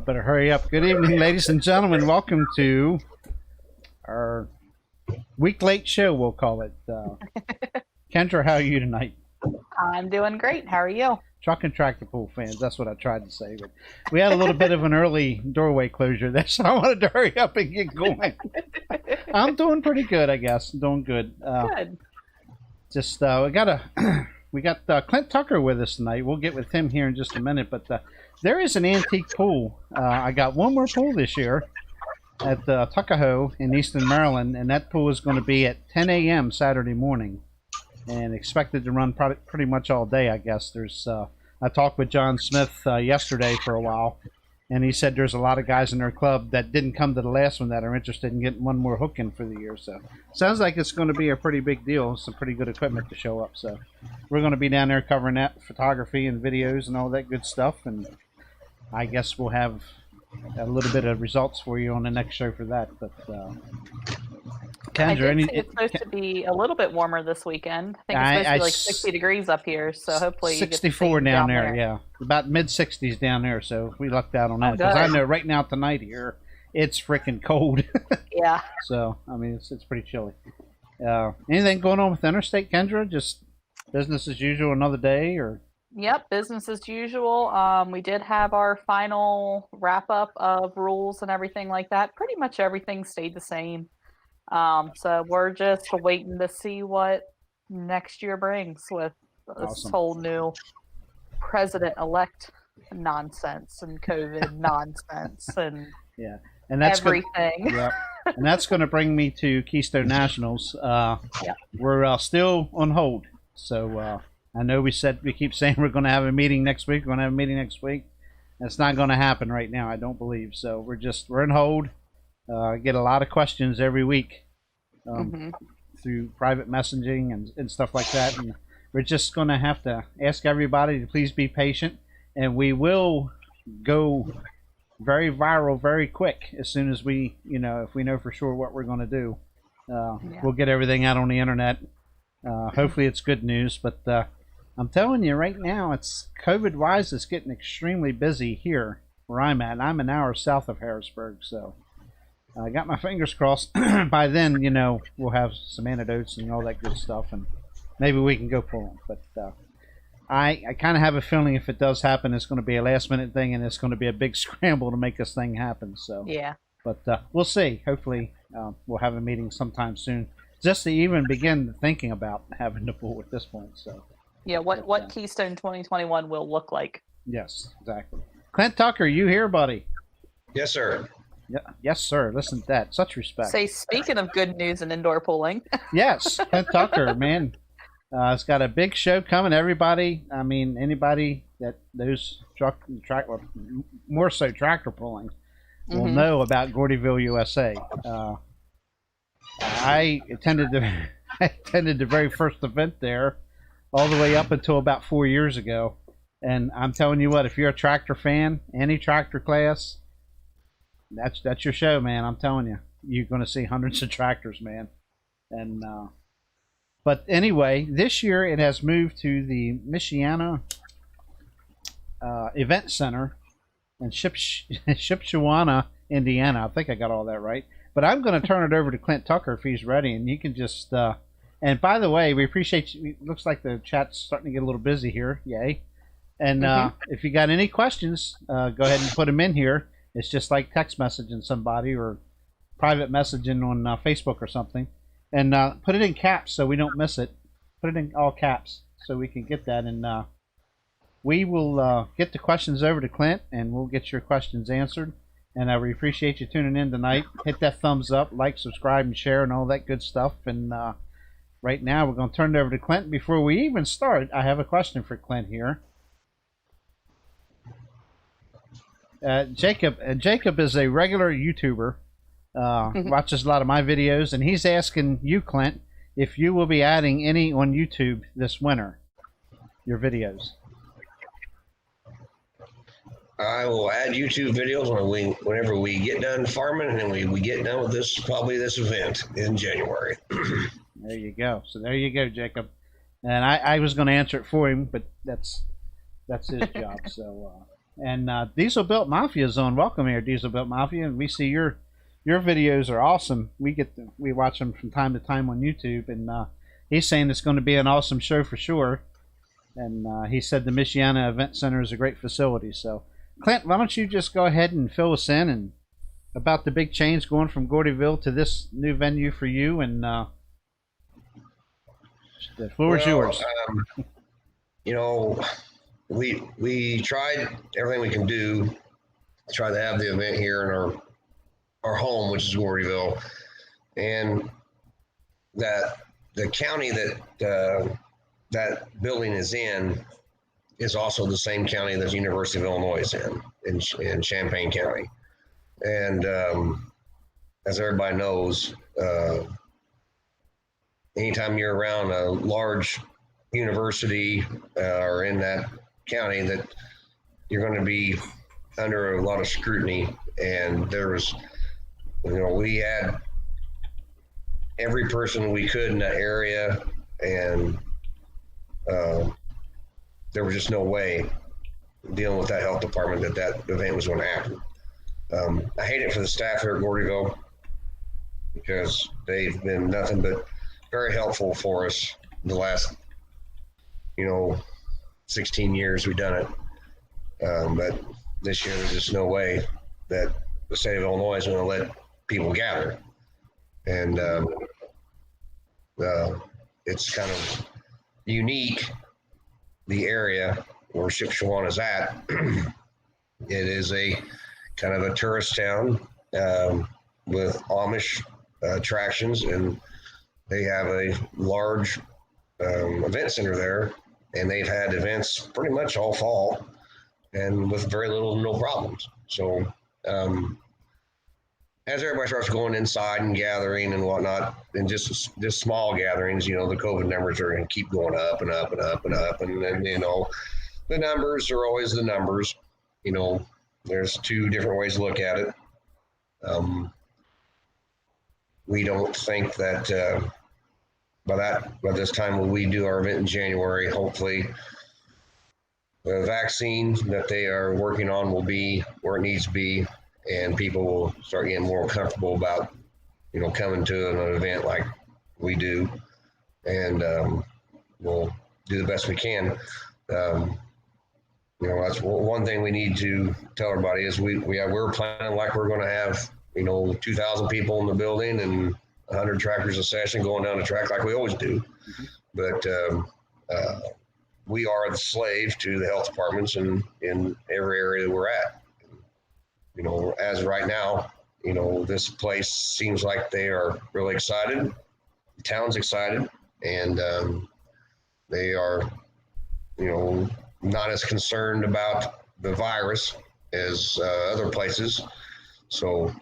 better hurry up. Good evening, ladies and gentlemen. Welcome to our week late show, we'll call it. Kendra, how are you tonight? I'm doing great. How are you? Truck and tractor pool fans. That's what I tried to say. But we had a little bit of an early doorway closure there, so I wanted to hurry up and get going. I'm doing pretty good, I guess. I'm doing good. Good. Just we got Clint Tucker with us tonight. We'll get with him here in just a minute. But there is an antique pool. I got one more pool this year at Tuckahoe in Eastern Maryland, and that pool is going to be at 10 a.m. Saturday morning, and expected to run pretty much all day. I guess there's. I talked with John Smith yesterday for a while, and he said there's a lot of guys in their club that didn't come to the last one that are interested in getting one more hook in for the year. So sounds like it's going to be a pretty big deal. Some pretty good equipment to show up. So we're going to be down there covering that photography and videos and all that good stuff, and I guess we'll have a little bit of results for you on the next show for that. But Kendra, it's supposed to be a little bit warmer this weekend. I think it's supposed to be like 60 degrees up here, so hopefully 64 you get down there. Yeah, about mid 60s down there. So we lucked out on that because I know right now tonight here it's freaking cold. Yeah. So I mean it's pretty chilly. Anything going on with Interstate, Kendra? Just business as usual, another day, or? Yep, business as usual. We did have our final wrap up of rules and everything like that. Pretty much everything stayed the same. So we're just waiting to see what next year brings with this whole new president-elect nonsense and COVID nonsense and and that's everything. And that's going to bring me to Keystone Nationals. We're still on hold. So I know we keep saying we're going to have a meeting next week. We're going to have a meeting next week. That's not going to happen right now, I don't believe. So we're in hold. Get a lot of questions every week through private messaging and stuff like that. And we're just going to have to ask everybody to please be patient. And we will go very viral very quick as soon as we, if we know for sure what we're going to do. We'll get everything out on the internet. Hopefully it's good news. But I'm telling you right now, it's COVID-wise, it's getting extremely busy here where I'm at. I'm an hour south of Harrisburg, so I got my fingers crossed. By then, we'll have some antidotes and all that good stuff, and maybe we can go pull them. But I kind of have a feeling if it does happen, it's going to be a last-minute thing, and it's going to be a big scramble to make this thing happen. So yeah. But we'll see. Hopefully, we'll have a meeting sometime soon, just to even begin thinking about having the pool at this point. So yeah, what Keystone 2021 will look like. Yes, exactly. Clint Tucker, you here, buddy? Yes, sir. Yeah, yes, sir. Listen to that. Such respect. Say, speaking of good news and indoor pooling. Yes, Clint Tucker, man. It's got a big show coming. Everybody, anybody that knows more so tractor pulling will know about Gordyville, USA. I attended the very first event there all the way up until about 4 years ago. And I'm telling you what, if you're a tractor fan, any tractor class, that's your show, man. I'm telling you, you're going to see hundreds of tractors, man. And but anyway, this year it has moved to the Michiana Event Center in Shipshewana, Indiana. I think I got all that right. But I'm going to turn it over to Clint Tucker if he's ready, and you can just. And by the way, we appreciate you. It looks like the chat's starting to get a little busy here. Yay! And if you got any questions, go ahead and put them in here. It's just like text messaging somebody or private messaging on Facebook or something. And put it in caps so we don't miss it. Put it in all caps so we can get that. And we will get the questions over to Clint, and we'll get your questions answered. And we appreciate you tuning in tonight. Hit that thumbs up, like, subscribe, and share, and all that good stuff. And right now, we're going to turn it over to Clint. Before we even start, I have a question for Clint here. Jacob is a regular YouTuber, watches a lot of my videos, and he's asking you, Clint, if you will be adding any on YouTube this winter, your videos. I will add YouTube videos whenever we get done farming, and then we get done with this event in January. There you go. So there you go, Jacob. And I was going to answer it for him, but that's his job. So And Diesel Built Mafia is on. Welcome here, Diesel Built Mafia. And we see your videos are awesome. We watch them from time to time on YouTube, and he's saying it's going to be an awesome show for sure. And he said the Michiana Event Center is a great facility. So, Clint, why don't you just go ahead and fill us in and about the big change going from Gordyville to this new venue for you, and the floor is yours. You know, we tried everything we can do to try to have the event here in our home, which is Gordyville, and that the county that that building is in is also the same county that the University of Illinois is in Champaign County. And as everybody knows, anytime you're around a large university or in that county, that you're going to be under a lot of scrutiny. And we had every person we could in that area, and there was just no way dealing with that health department that event was going to happen. I hate it for the staff here at Gordyville because they've been nothing but very helpful for us the last, 16 years we've done it. But this year, there's just no way that the state of Illinois is going to let people gather. And it's kind of unique, the area where Shipshewan is at. It is a kind of a tourist town with Amish attractions, and they have a large event center there, and they've had events pretty much all fall and with very little no problems. So as everybody starts going inside and gathering and whatnot, and just small gatherings, the COVID numbers are going to keep going up and up and up and up. And then, the numbers are always the numbers. There's two different ways to look at it. We don't think that by this time when we do our event in January, hopefully the vaccine that they are working on will be where it needs to be, and people will start getting more comfortable about, coming to an event like we do, and we'll do the best we can. That's one thing we need to tell everybody is we're planning like we're going to have, 2,000 people in the building and 100 tractors a session going down the track like we always do. Mm-hmm. But we are the slave to the health departments in every area that we're at. As of right now, this place seems like they are really excited. The town's excited, and they are, not as concerned about the virus as other places. So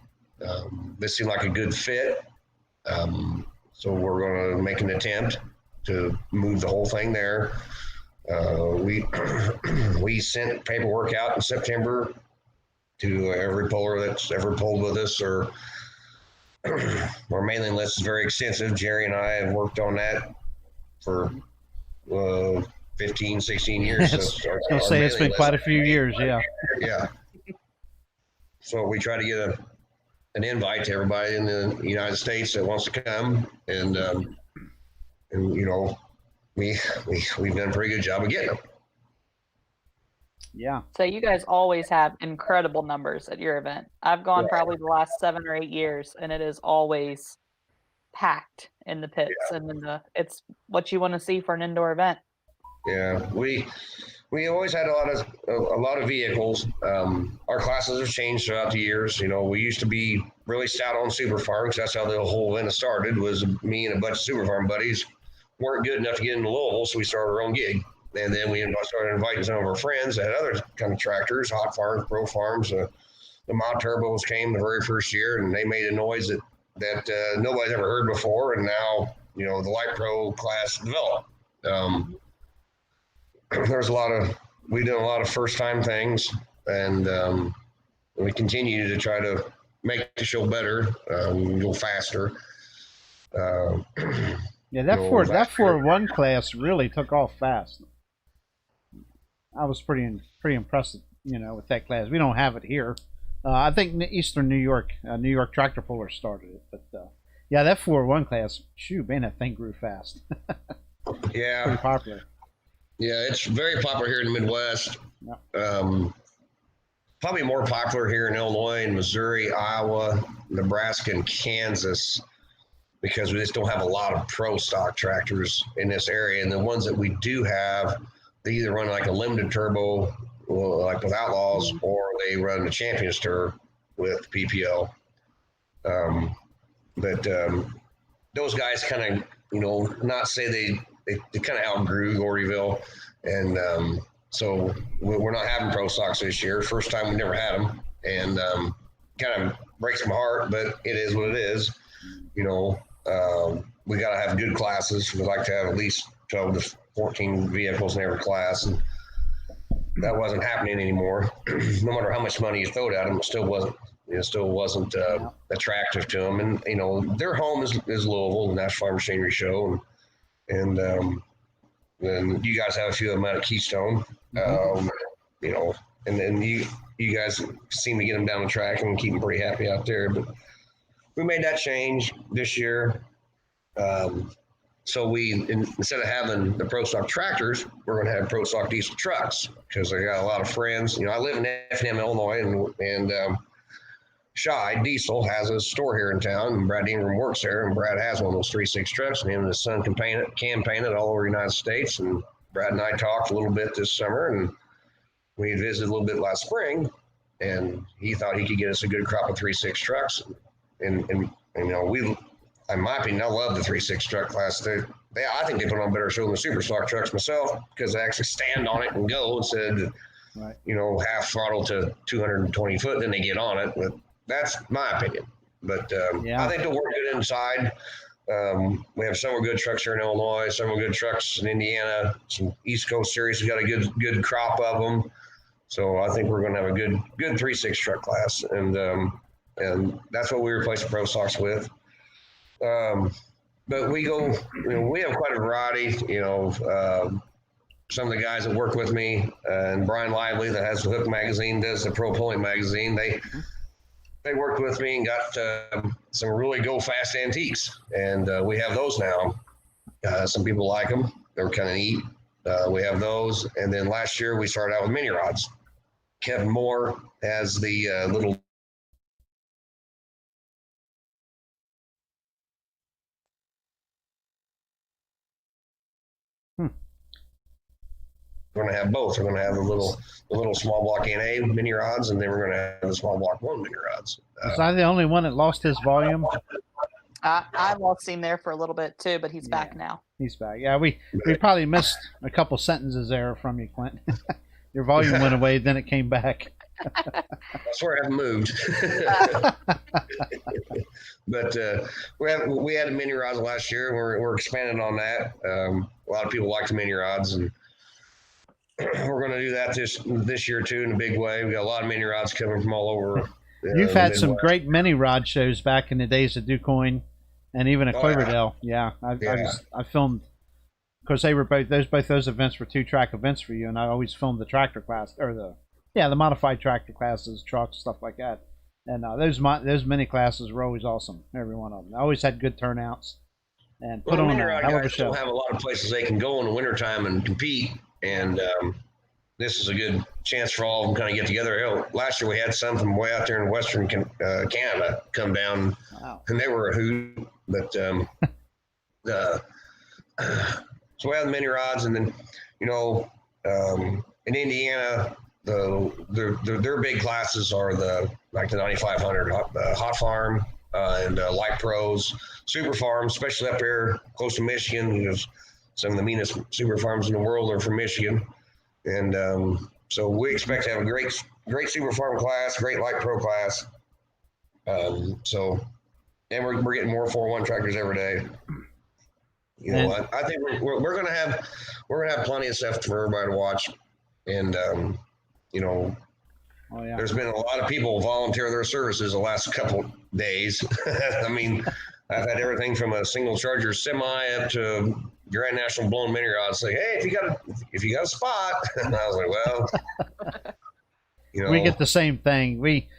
this seemed like a good fit. So we're going to make an attempt to move the whole thing there. We sent paperwork out in September to every poller that's ever polled with us, or our mailing list is very extensive. Jerry and I have worked on that for 15, 16 years. I'll say it's been quite a few years, yeah. Yeah. So we try to get an invite to everybody in the United States that wants to come, and we've done a pretty good job of getting them. Yeah. So you guys always have incredible numbers at your event. I've gone probably the last 7 or 8 years, and it is always packed in the pits, and it's what you want to see for an indoor event. Yeah, we always had a lot of vehicles. Our classes have changed throughout the years. We used to be really stout on super farms. That's how the whole event started. Was me and a bunch of super farm buddies weren't good enough to get into Louisville, so we started our own gig. And then we started inviting some of our friends that had other kind of tractors, hot farms, pro farms. The mod turbos came the very first year, and they made a noise that nobody's ever heard before. And now, the light pro class developed. We did a lot of first time things, and we continue to try to make the show better, go faster. Yeah, that 4-1 class really took off fast. I was pretty impressed with that class. We don't have it here. I think Eastern New York Tractor Puller started it, but yeah, that 401 class, man, that thing grew fast. Yeah, pretty popular. Yeah, it's very popular here in the Midwest. Yeah. Probably more popular here in Illinois and Missouri, Iowa, Nebraska, and Kansas, because we just don't have a lot of pro stock tractors in this area. And the ones that we do have, they either run like a limited turbo, like with Outlaws, or they run the Champions Tour with PPO. But those guys kind of, not say they kind of outgrew Gordyville. And so we're not having pro stocks this year. First time we never had them. And kind of breaks my heart, but it is what it is. We got to have good classes. We like to have at least 12 to 14 vehicles in every class. And that wasn't happening anymore. No matter how much money you throwed at them, it still wasn't attractive to them. And, their home is Louisville, the National Farm Machinery Show. And you guys have a few of them out at Keystone, and then you guys seem to get them down the track and keep them pretty happy out there. But we made that change this year. So instead of having the pro stock tractors, we're going to have pro stock diesel trucks, because I got a lot of friends. I live in Effingham, Illinois, and Shy Diesel has a store here in town, and Brad Ingram works there, and Brad has one of those 3.6 trucks, and him and his son can paint it all over the United States. And Brad and I talked a little bit this summer, and we visited a little bit last spring, and he thought he could get us a good crop of 3.6 trucks. And we, in my opinion, I love the 3.6 truck class. I think they put on a better show than the super stock trucks myself, because they actually stand on it and go instead of, half throttle to 220 foot, then they get on it. But that's my opinion. But I think they'll work good inside. We have several good trucks here in Illinois, several good trucks in Indiana, some East Coast series. We got a good crop of them. So I think we're going to have a good 3.6 truck class. And that's what we replace the pro stocks with. But we have quite a variety. Some of the guys that work with me, and Brian Lively, that has the Hook magazine, does the Pro Pulling magazine. They worked with me and got some really go fast antiques, and we have those now. Some people like them; they're kind of neat. We have those, and then last year we started out with mini rods. Kevin Moore has the little. We're going to have both. We're going to have the little small block NA mini rods, and then we're going to have the small block 1 mini rods. Was I the only one that lost his volume? I lost him there for a little bit too, but he's back now. He's back. Yeah, we probably missed a couple sentences there from you, Clint. Your volume went away, then it came back. I swear I haven't moved. But we had the mini rods last year, and we're expanding on that. A lot of people like the mini rods, and we're going to do that this year too in a big way. We got a lot of mini rods coming from all over. You've had some great mini rod shows back in the days of DuQuoin, and even at Cloverdale. Yeah, I filmed. Of course, they were both those events were 2-track events for you, and I always filmed the tractor class or the modified tractor classes, trucks, stuff like that. And those mini classes were always awesome. Every one of them. I always had good turnouts, and put on a hell of a show. Have a lot of places they can go in the wintertime and compete. And this is a good chance for all of them kind of get together. Last year we had some from way out there in Western Canada come down, and they were a hoot. But so we have the mini rods, and then in Indiana, their big classes are the 9500 Hot Farm and Light Pros, Super Farms, especially up here close to Michigan. Because some of the meanest super farms in the world are from Michigan. And so we expect to have a great super farm class, great light pro class. And we're getting more 401 tractors every day. I think we're going to have plenty of stuff for everybody to watch. And, there's been a lot of people volunteer their services the last couple days. I mean, I've had everything from a single charger semi up to Grand National blown mini rods. Say, hey, if you got a spot, and I was like, well, You know, we get the same thing. We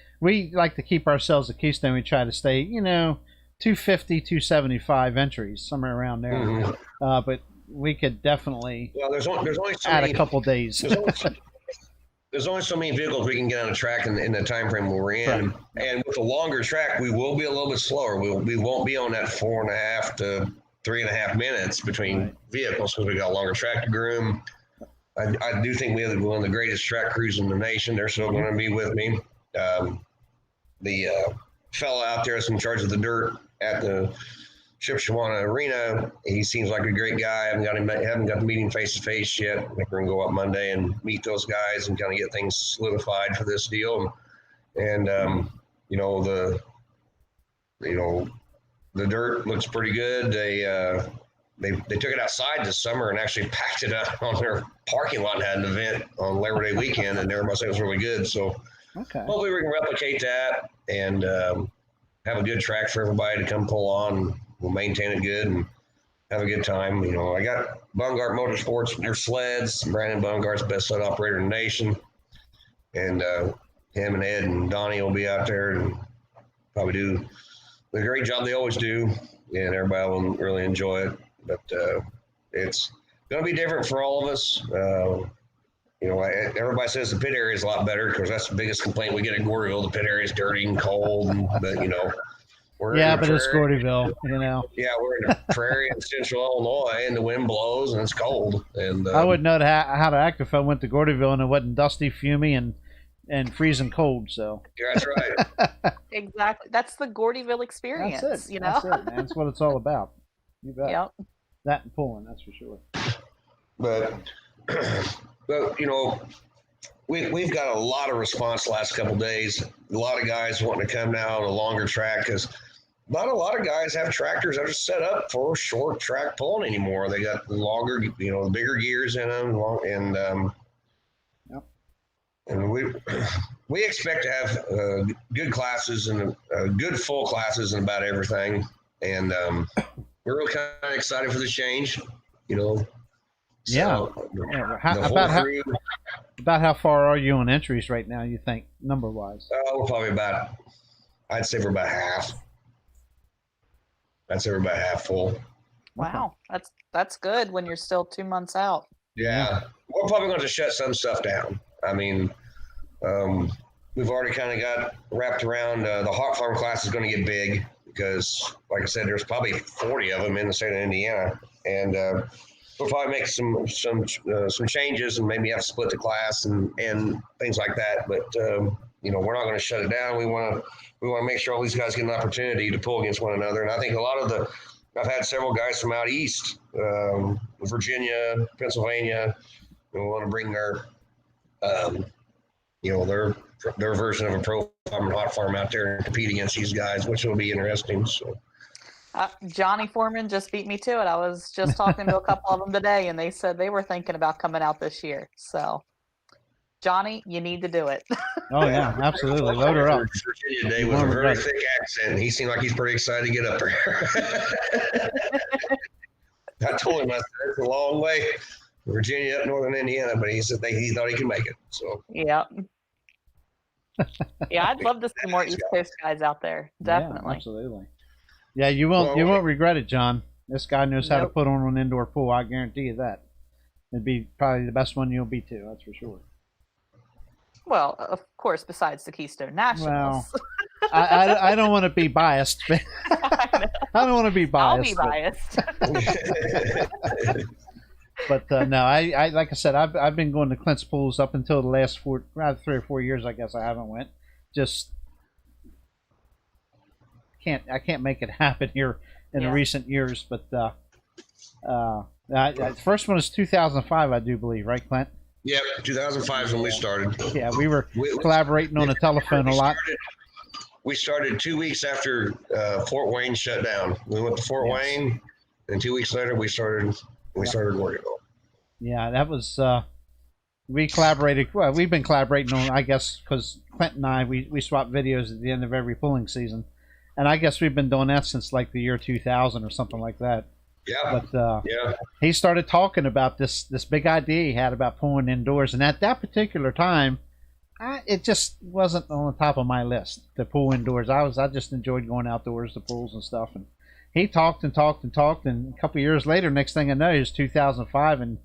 like to keep ourselves at Keystone. We try to stay, 250, 275 entries, somewhere around there. Mhm. But we could definitely there's only so add many, a couple days. there's only so many vehicles we can get on a track in the time frame we're in. Right. And with a longer track, we will be a little bit slower. We won't be on that 4.5 to 3.5 minutes between vehicles because we got a longer track to groom. I do think we have one of the greatest track crews in the nation. They're still going to be with me. The fella out there that's in charge of the dirt at the Shipshewana Arena, he seems like a great guy. I haven't got to meet him face to face yet. I think we're gonna go up Monday and meet those guys and kind of get things solidified for this deal. And the dirt looks pretty good. They took it outside this summer and actually packed it up on their parking lot and had an event on Labor Day weekend, and everybody said it was really good. So hopefully we can replicate that and have a good track for everybody to come pull on. We'll maintain it good and have a good time. I got Bungart Motorsports, their sleds. Brandon Bungart's the best sled operator in the nation. And him and Ed and Donnie will be out there and probably do the great job they always do. And everybody will really enjoy it. But it's going to be different for all of us. Everybody says the pit area is a lot better because that's the biggest complaint we get at Gordyville. The pit area is dirty and cold. But it's Gordyville, Yeah, we're in a prairie in central Illinois, and the wind blows and it's cold. And I wouldn't know how to act if I went to Gordyville and it wasn't dusty, fumy, and freezing cold. So yeah, that's right. Exactly. That's the Gordyville experience. That's it. That's it, man. That's what it's all about. You bet. Yep. That and pulling, that's for sure. But we've got a lot of response the last couple of days. A lot of guys wanting to come now on a longer track because not a lot of guys have tractors that are set up for short track pulling anymore. They got the longer, the bigger gears in them, and we expect to have good classes and good full classes and about everything. And we're really kind of excited for the change, So, about how far are you on entries right now, you think, number-wise? We're probably I'd say we're about half. I'd say we're about half full. Wow, that's good when you're still 2 months out. Yeah. We're probably going to shut some stuff down. I mean, we've already kind of got wrapped around the hot farm class is going to get big because, like I said, there's probably 40 of them in the state of Indiana, and we'll probably make some changes and maybe have to split the class and things like that. But we're not going to shut it down. We want to make sure all these guys get an opportunity to pull against one another. And I think I've had several guys from out east, Virginia, Pennsylvania, who want to bring their version of a pro farm and hot farm out there and compete against these guys, which will be interesting. So. Johnny Foreman just beat me to it. I was just talking to a couple of them today, and they said they were thinking about coming out this year. So, Johnny, you need to do it. Oh, yeah, absolutely. Load her up. Virginia Day with a very thick accent. He seemed like he's pretty excited to get up there. I told him, I said, it's a long way. Virginia up northern Indiana, but he said he thought he could make it. So yeah. Yeah, I'd love to see more East Coast guys out there. Definitely. Yeah, absolutely. Yeah, you won't regret it, John. This guy knows how to put on an indoor pool. I guarantee you that. It'd be probably the best one you'll be to. That's for sure. Well, of course, besides the Keystone Nationals. Well, I don't want to be biased. I don't want to be biased. I'll be biased. But no, I like I said, I've been going to Clint's pools up until the last 3 or 4 years. I guess I haven't went. Just I can't make it happen here in the recent years. But the first one is 2005, I do believe, right, Clint? Yeah, 2005 is when we started. Yeah, we were collaborating on the telephone a lot. We started 2 weeks after Fort Wayne shut down. We went to Fort Wayne, and 2 weeks later we started Gordyville. Yeah, that was we collaborated. Well, we've been collaborating on, I guess, because Clint and I we swap videos at the end of every pulling season, and I guess we've been doing that since like the year 2000 or something like that. Yeah. But he started talking about this big idea he had about pulling indoors, and at that particular time, It just wasn't on the top of my list. The pool indoors. I just enjoyed going outdoors, the pools and stuff. And he talked and talked and talked, and a couple of years later, next thing I know, it was 2005, and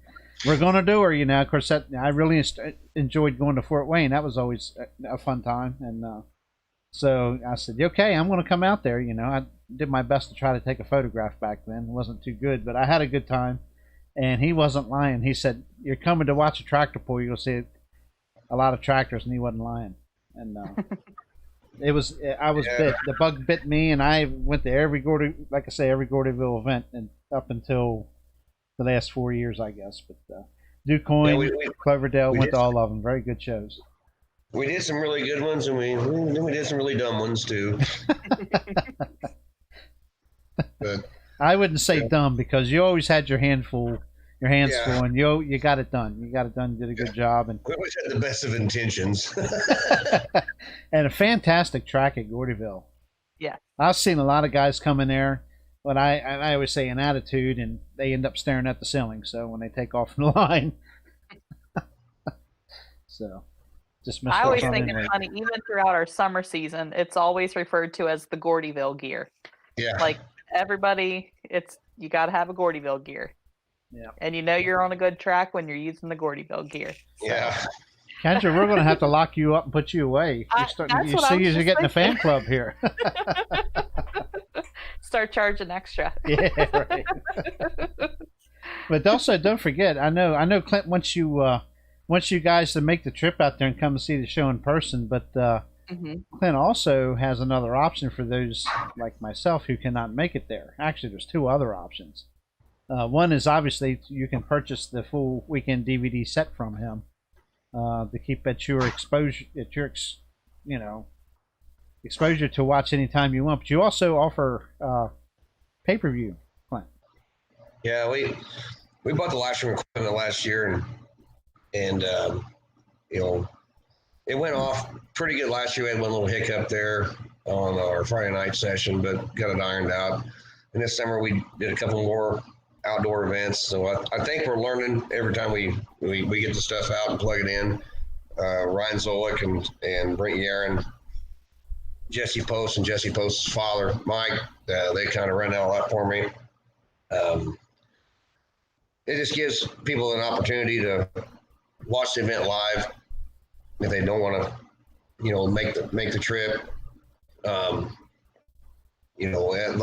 we're going to do her. Of course, I really enjoyed going to Fort Wayne. That was always a fun time, and so I said, okay, I'm going to come out there. I did my best to try to take a photograph back then. It wasn't too good, but I had a good time, and he wasn't lying. He said, you're coming to watch a tractor pull, you'll see a lot of tractors, and he wasn't lying. And I was bit. The bug bit me, and I went to every Gordyville event, and up until the last 4 years, I guess. But DuQuoin, Cloverdale, went to all of them. Very good shows. We did some really good ones, and we did some really dumb ones too. But I wouldn't say dumb, because you always had your hands full, and you got it done. You got it done. Did a good job, and we always had the best of intentions. And a fantastic track at Gordyville. Yeah, I've seen a lot of guys come in there, but I always say an attitude, and they end up staring at the ceiling. So when they take off from the line, so just I always think it's funny. Even throughout our summer season, it's always referred to as the Gordyville gear. Yeah, like everybody, you got to have a Gordyville gear. Yeah, and you're on a good track when you're using the Gordyville gear. So. Yeah. Kendra, we're going to have to lock you up and put you away. You're getting a fan club here. Start charging extra. Yeah, right. But also, don't forget. I know, Clint wants you guys to make the trip out there and come and see the show in person. But Clint also has another option for those like myself who cannot make it there. Actually, there's two other options. One is obviously you can purchase the full weekend DVD set from him. To keep at your exposure, exposure to watch anytime you want. But you also offer pay-per-view, Clint. Yeah, we bought the live stream equipment last year, and it went off pretty good last year. We had one little hiccup there on our Friday night session, but got it ironed out. And this summer we did a couple more outdoor events, so I think we're learning every time we get the stuff out and plug it in. Ryan Zolik and Brent Yaron, Jesse Post and Jesse Post's father Mike, they kind of run that a lot for me. It just gives people an opportunity to watch the event live if they don't want to make the trip. A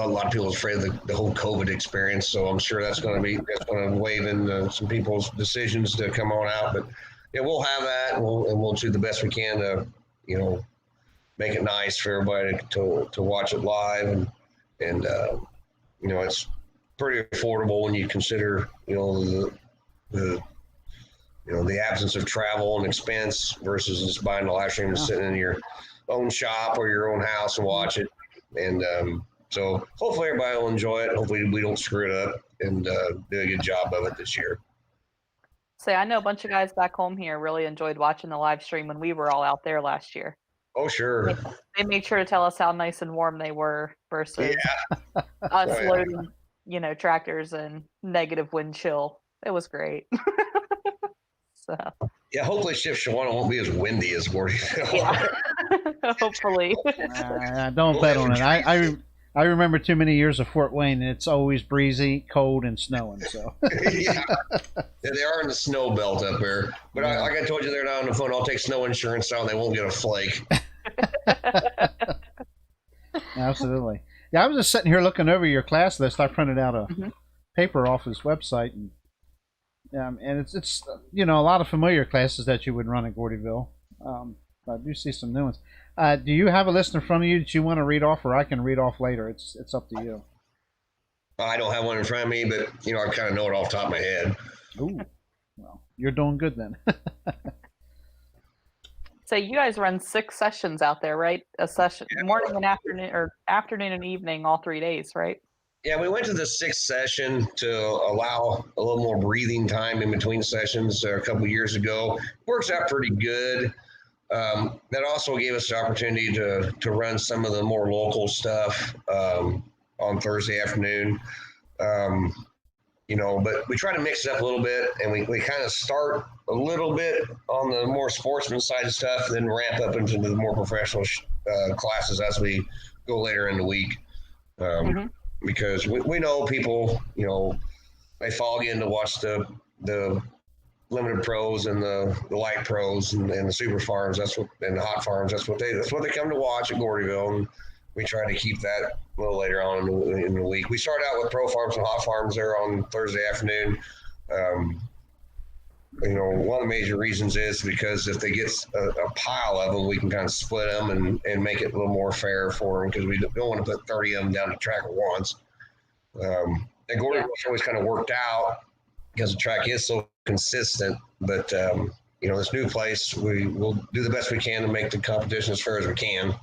lot of people are afraid of the whole COVID experience, so I'm sure that's going to wave in some people's decisions to come on out. But yeah, we'll have that, and we'll do the best we can to, make it nice for everybody to watch it live, and it's pretty affordable when you consider the absence of travel and expense versus just buying a live stream and sitting in your own shop or your own house and watch it. And so hopefully everybody will enjoy it. Hopefully we don't screw it up and do a good job of it this year. Say, I know a bunch of guys back home here really enjoyed watching the live stream when we were all out there last year. Oh, sure. They made sure to tell us how nice and warm they were versus us loading, tractors and negative wind chill. It was great. So. Yeah, hopefully Shift Shawana won't be as windy as Gordyville. Yeah. Hopefully. Don't bet on it. I remember too many years of Fort Wayne, and it's always breezy, cold, and snowing. So yeah, they are in the snow belt up there. But like I told you there now on the phone, I'll take snow insurance down. They won't get a flake. Absolutely. Yeah, I was just sitting here looking over your class list. I printed out a paper off his website, and it's a lot of familiar classes that you would run at Gordyville. I do see some new ones. Do you have a list in front of you that you want to read off, or I can read off later? It's up to you. I don't have one in front of me, but I kind of know it off the top of my head. Ooh, well, you're doing good then. So you guys run 6 sessions out there, right? A session, morning and afternoon, or afternoon and evening, all 3 days, right? Yeah, we went to the 6th session to allow a little more breathing time in between sessions a couple of years ago. Works out pretty good. That also gave us the opportunity to run some of the more local stuff on Thursday afternoon. but we try to mix it up a little bit, and we kind of start a little bit on the more sportsman side of stuff, then ramp up into the more professional classes as we go later in the week. Because we know people, they fall in to watch the limited pros and the light pros and the super farms. And the hot farms. That's what they come to watch at Gordyville. And we try to keep that a little later on in the week. We start out with pro farms and hot farms there on Thursday afternoon. One of the major reasons is because if they get a pile of them, we can kind of split them and make it a little more fair for them, because we don't want to put 30 of them down the track at once. And Gordyville's always kind of worked out because the track is so consistent. But, this new place, we'll do the best we can to make the competition as fair as we can.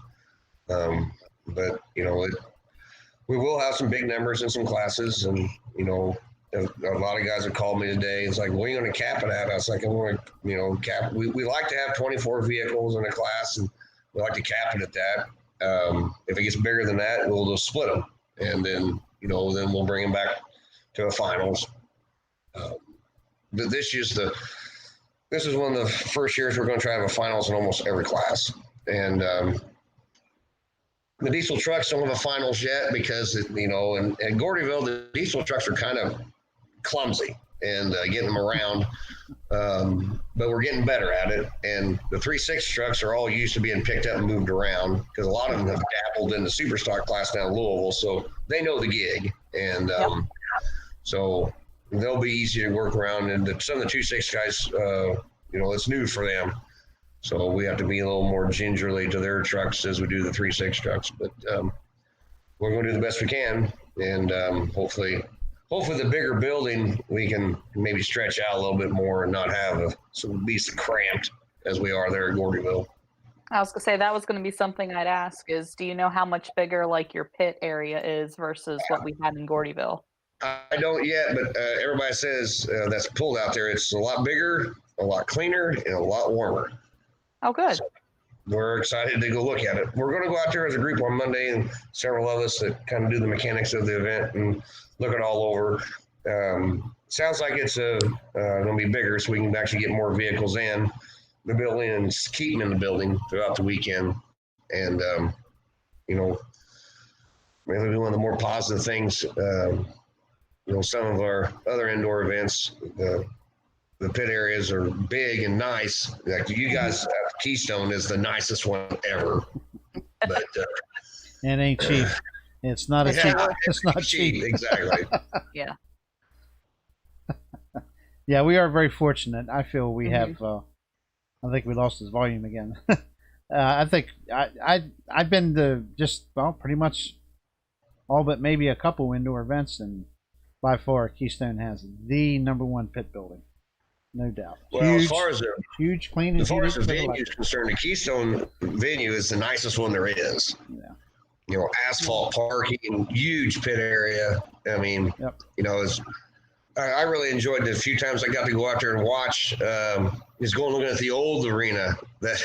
But we will have some big numbers in some classes, and a lot of guys have called me today. It's like, what are you going to cap it at? I was like, I'm going to, cap. We like to have 24 vehicles in a class, and we like to cap it at that. If it gets bigger than that, we'll just split them, and then then we'll bring them back to a finals. But this is one of the first years we're going to try to have a finals in almost every class, and the diesel trucks don't have a finals yet because, in Gordyville, the diesel trucks are kind of clumsy and getting them around. But we're getting better at it. And the 3.6 trucks are all used to being picked up and moved around, because a lot of them have dabbled in the super stock class down in Louisville. So they know the gig. And so they'll be easy to work around. And some of the 2.6 guys, it's new for them. So we have to be a little more gingerly to their trucks as we do the 3.6 trucks. But we're going to do the best we can. And hopefully the bigger building, we can maybe stretch out a little bit more and not have be so cramped as we are there at Gordyville. I was going to say, that was going to be something I'd ask is, do you know how much bigger like your pit area is versus what we had in Gordyville? I don't yet, but everybody says that's pulled out there. It's a lot bigger, a lot cleaner, and a lot warmer. Oh, good. So we're excited to go look at it. We're going to go out there as a group on Monday, and several of us that kind of do the mechanics of the event and look it all over. Sounds like it's going to be bigger, so we can actually get more vehicles in the building and keep them in the building throughout the weekend. And, maybe one of the more positive things, some of our other indoor events, the pit areas are big and nice. Like you guys, Keystone is the nicest one ever. But it ain't cheap. It's not a cheap. It's not cheap. Exactly. Yeah. Yeah, we are very fortunate. I feel we have. I think we lost his volume again. I think I've been to pretty much all but maybe a couple indoor events, and by far Keystone has the #1 pit building. No doubt. Well, huge, as far as huge clean, as far as the venue is concerned, the Keystone venue is the nicest one there is. Yeah. Asphalt parking, huge pit area. I mean, I really enjoyed the few times I got to go out there and watch. Is going looking at the old arena that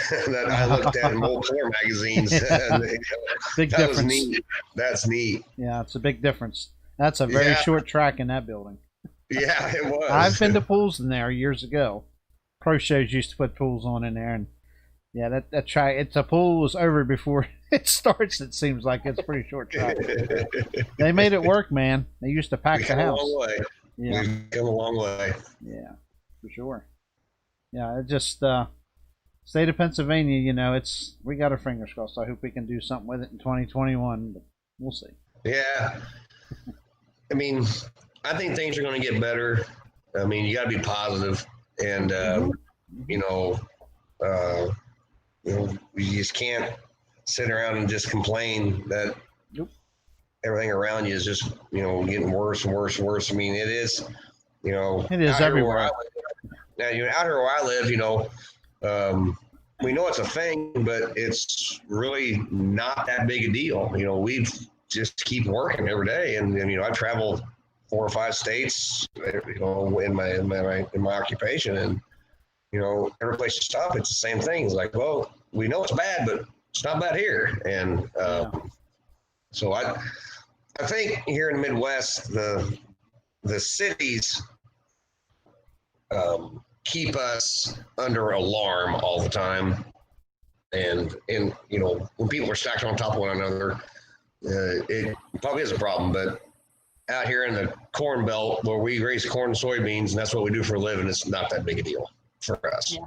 I looked at in old color magazines. Big that difference. Was neat. That's neat. Yeah, it's a big difference. That's a very short track in that building. Yeah, it was. I've been to pools in there years ago. Pro shows used to put pools on in there, and that track. The pool was over before it starts. It seems like it's a pretty short track. They made it work, man. They used to pack the house. A long way. Yeah, we've come a long way. Yeah, for sure. Yeah, it just state of Pennsylvania. We got our fingers crossed. I hope we can do something with it in 2021, but we'll see. Yeah, I mean, I think things are going to get better. I mean, you got to be positive, and we just can't sit around and just complain that everything around you is just getting worse and worse and worse. I mean, it is. It is everywhere. Now, out here where I live, we know it's a thing, but it's really not that big a deal. We just keep working every day, and I travel 4 or 5 states, in my occupation, and every place you stop, it's the same thing. It's like, well, we know it's bad, but it's not bad here, and so I think here in the Midwest, the the cities keep us under alarm all the time. And when people are stacked on top of one another, it probably is a problem. But out here in the corn belt where we raise corn and soybeans, and that's what we do for a living, it's not that big a deal for us.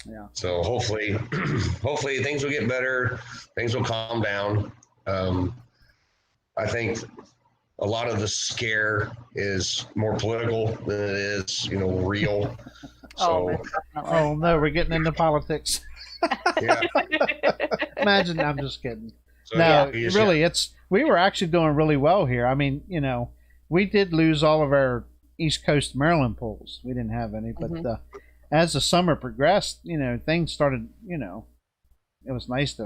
Yeah. So hopefully things will get better. Things will calm down. I think a lot of the scare is more political than it is, real. So, oh no, we're getting into politics. Yeah. Imagine, I'm just kidding. So, no, yeah, really, we were actually doing really well here. I mean, we did lose all of our East Coast Maryland pools. We didn't have any, but as the summer progressed, things started, it was nice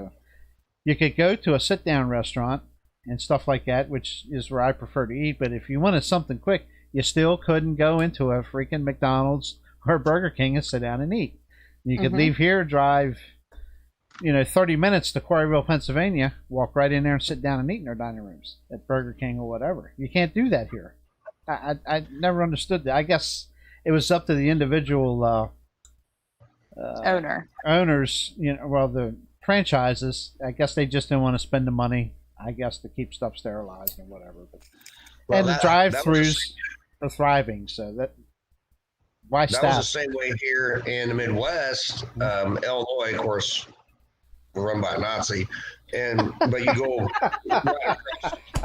you could go to a sit-down restaurant and stuff like that, which is where I prefer to eat. But if you wanted something quick, you still couldn't go into a freaking McDonald's or Burger King and sit down and eat. You could leave here, drive, 30 minutes to Quarryville, Pennsylvania, walk right in there and sit down and eat in their dining rooms at Burger King or whatever. You can't do that here. I never understood that. I guess it was up to the individual owners, the franchises. I guess they just didn't want to spend the money, I guess, to keep stuff sterilized and whatever. But the drive-throughs are thriving, so that why stop? That was the same way here in the Midwest. Illinois, of course, run by a Nazi, but you go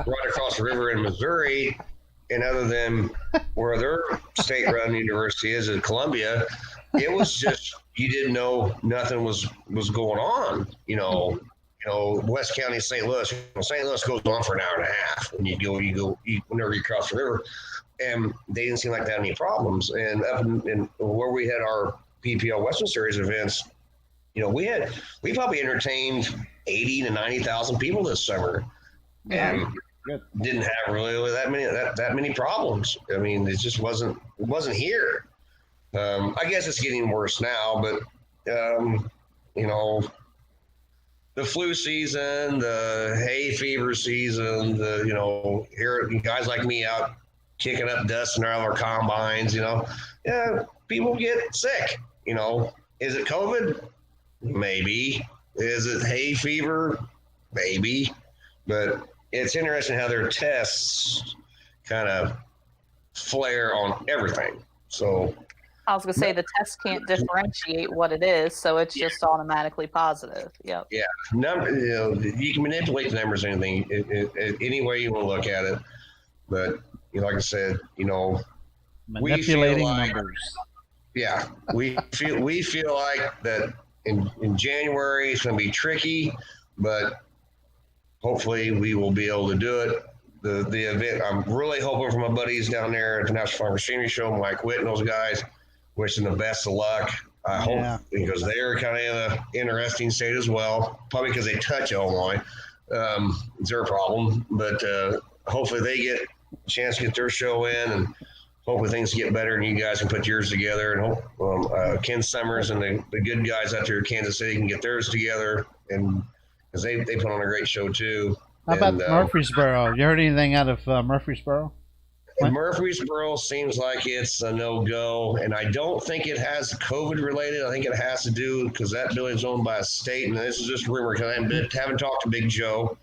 right across the river in Missouri, and other than where their state-run university is at Columbia, it was just you didn't know nothing was going on. West County, St. Louis. St. Louis goes on for an hour and a half, and whenever you cross the river, and they didn't seem like they had any problems. And up in where we had our PPL Western Series events, we probably entertained 80 to 90,000 people this summer, and didn't have really that many problems. I mean, it just wasn't here. I guess it's getting worse now, but the flu season, the hay fever season, here guys like me out kicking up dust in our combines, people get sick. Is it COVID? Maybe. Is it hay fever? Maybe. But it's interesting how their tests kind of flare on everything. So I was going to say the test can't differentiate what it is, so it's just automatically positive. Yep. Yeah. You can manipulate the numbers, anything, any way you want to look at it. But like I said, manipulating like, numbers. Yeah, we feel like that in January it's going to be tricky, but hopefully we will be able to do it. The event, I'm really hoping for my buddies down there at the National Farm Machinery Show, Mike Witt and those guys. Wishing the best of luck. I hope, because they're kind of in an interesting state as well, probably because they touch Illinois. It's their problem, but hopefully they get a chance to get their show in, and hopefully things get better and you guys can put yours together, and hope Ken Summers and the good guys out there in Kansas City can get theirs together, and because they put on a great show too. How about Murfreesboro? You heard anything out of Murfreesboro? Murfreesboro seems like it's a no-go, and I don't think it has COVID related. I think it has to do because that building's owned by a state, and this is just rumor because I haven't talked to Big Joe.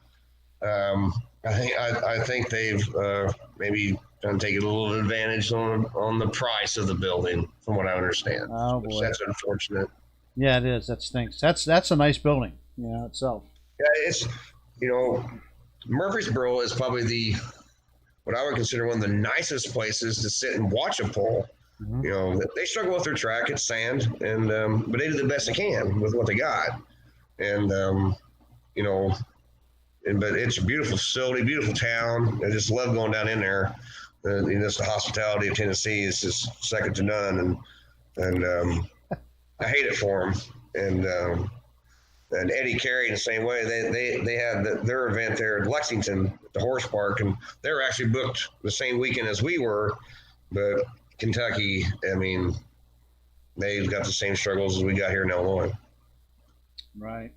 I think they've maybe trying to take a little advantage on the price of the building, from what I understand. Oh boy, that's unfortunate. Yeah, it is. That stinks. That's a nice building, itself. Yeah, it's Murfreesboro is probably what I would consider one of the nicest places to sit and watch a pole. Mm-hmm. They struggle with their track; it's sand, and but they do the best they can with what they got. And but it's a beautiful facility, beautiful town. I just love going down in there. Just the hospitality of Tennessee is just second to none, and I hate it for them. And Eddie Carey in the same way. They had their event there in Lexington at the horse park, and they were actually booked the same weekend as we were. But Kentucky, I mean, they've got the same struggles as we got here in Illinois. Right.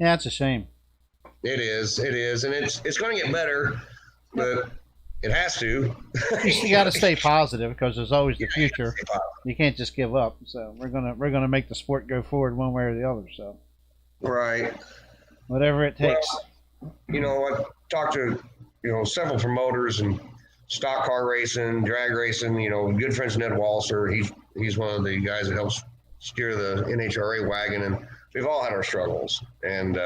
Yeah, it's a shame. It is, and it's going to get better, but It has to. You got to stay positive because there's always the future. You can't just give up. So we're gonna make the sport go forward one way or the other. So Right. whatever it takes. Well, I talked to several promoters and stock car racing, drag racing. Good friends Ned Walser. He's one of the guys that helps steer the NHRA wagon, and we've all had our struggles. And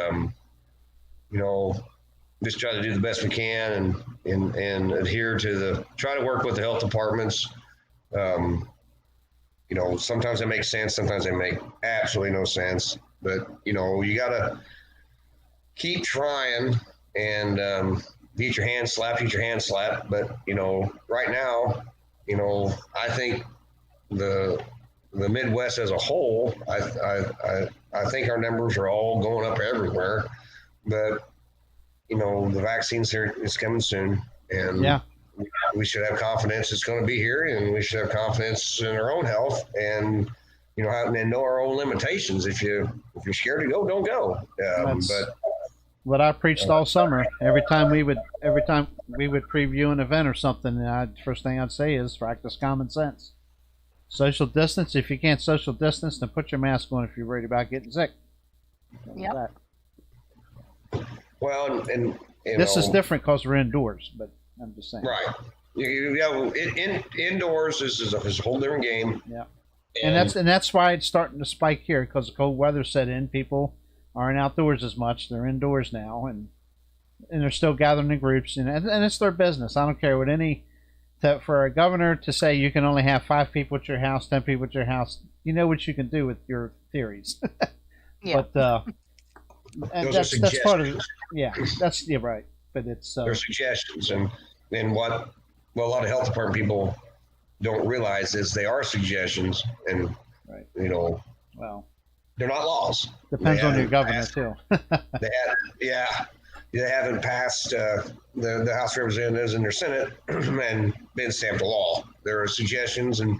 just try to do the best we can and adhere to try to work with the health departments. Sometimes they make sense, sometimes they make absolutely no sense. But you gotta keep trying and eat your hand slap. But right now, I think the Midwest as a whole, I think our numbers are all going up everywhere. But the vaccine's here, it's coming soon, and we should have confidence it's going to be here, and we should have confidence in our own health, and and know our own limitations. If you're scared to go, don't go. But what I preached all summer. Every time we would preview an event or something, first thing I'd say is practice common sense. Social distance. If you can't social distance, then put your mask on if you're worried about getting sick. Yep. Well, and this is different because we're indoors, but I'm just saying. Right. Indoors is a whole different game. Yeah. And that's why it's starting to spike here, because the cold weather set in. People aren't outdoors as much; they're indoors now, and they're still gathering in groups, and it's their business. I don't care what for a governor to say you can only have 5 people at your house, 10 people at your house. You know what you can do with your theories. Yeah. But and that's part of it. Yeah, that's right. But it's they're suggestions, and what a lot of health department people don't realize is they are suggestions, and right. Well, they're not laws. Depends on your governor too. They haven't passed the House of Representatives and their Senate and been stamped a law. There are suggestions, and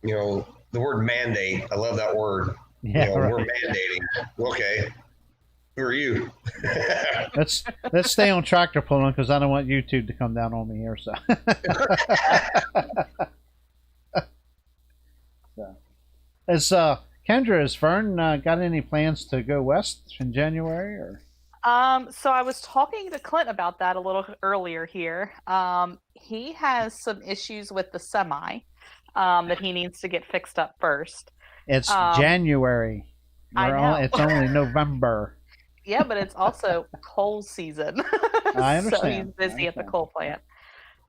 the word mandate. I love that word. Yeah, right. We're mandating. Okay, who are you? Let's stay on tractor pulling, because I don't want YouTube to come down on me here. So, Kendra, has Fern got any plans to go west in January or? So I was talking to Clint about that a little earlier here. He has some issues with the semi that he needs to get fixed up first. It's January. I know. It's only November. Yeah, but it's also coal season. I understand. So he's busy at the coal plant.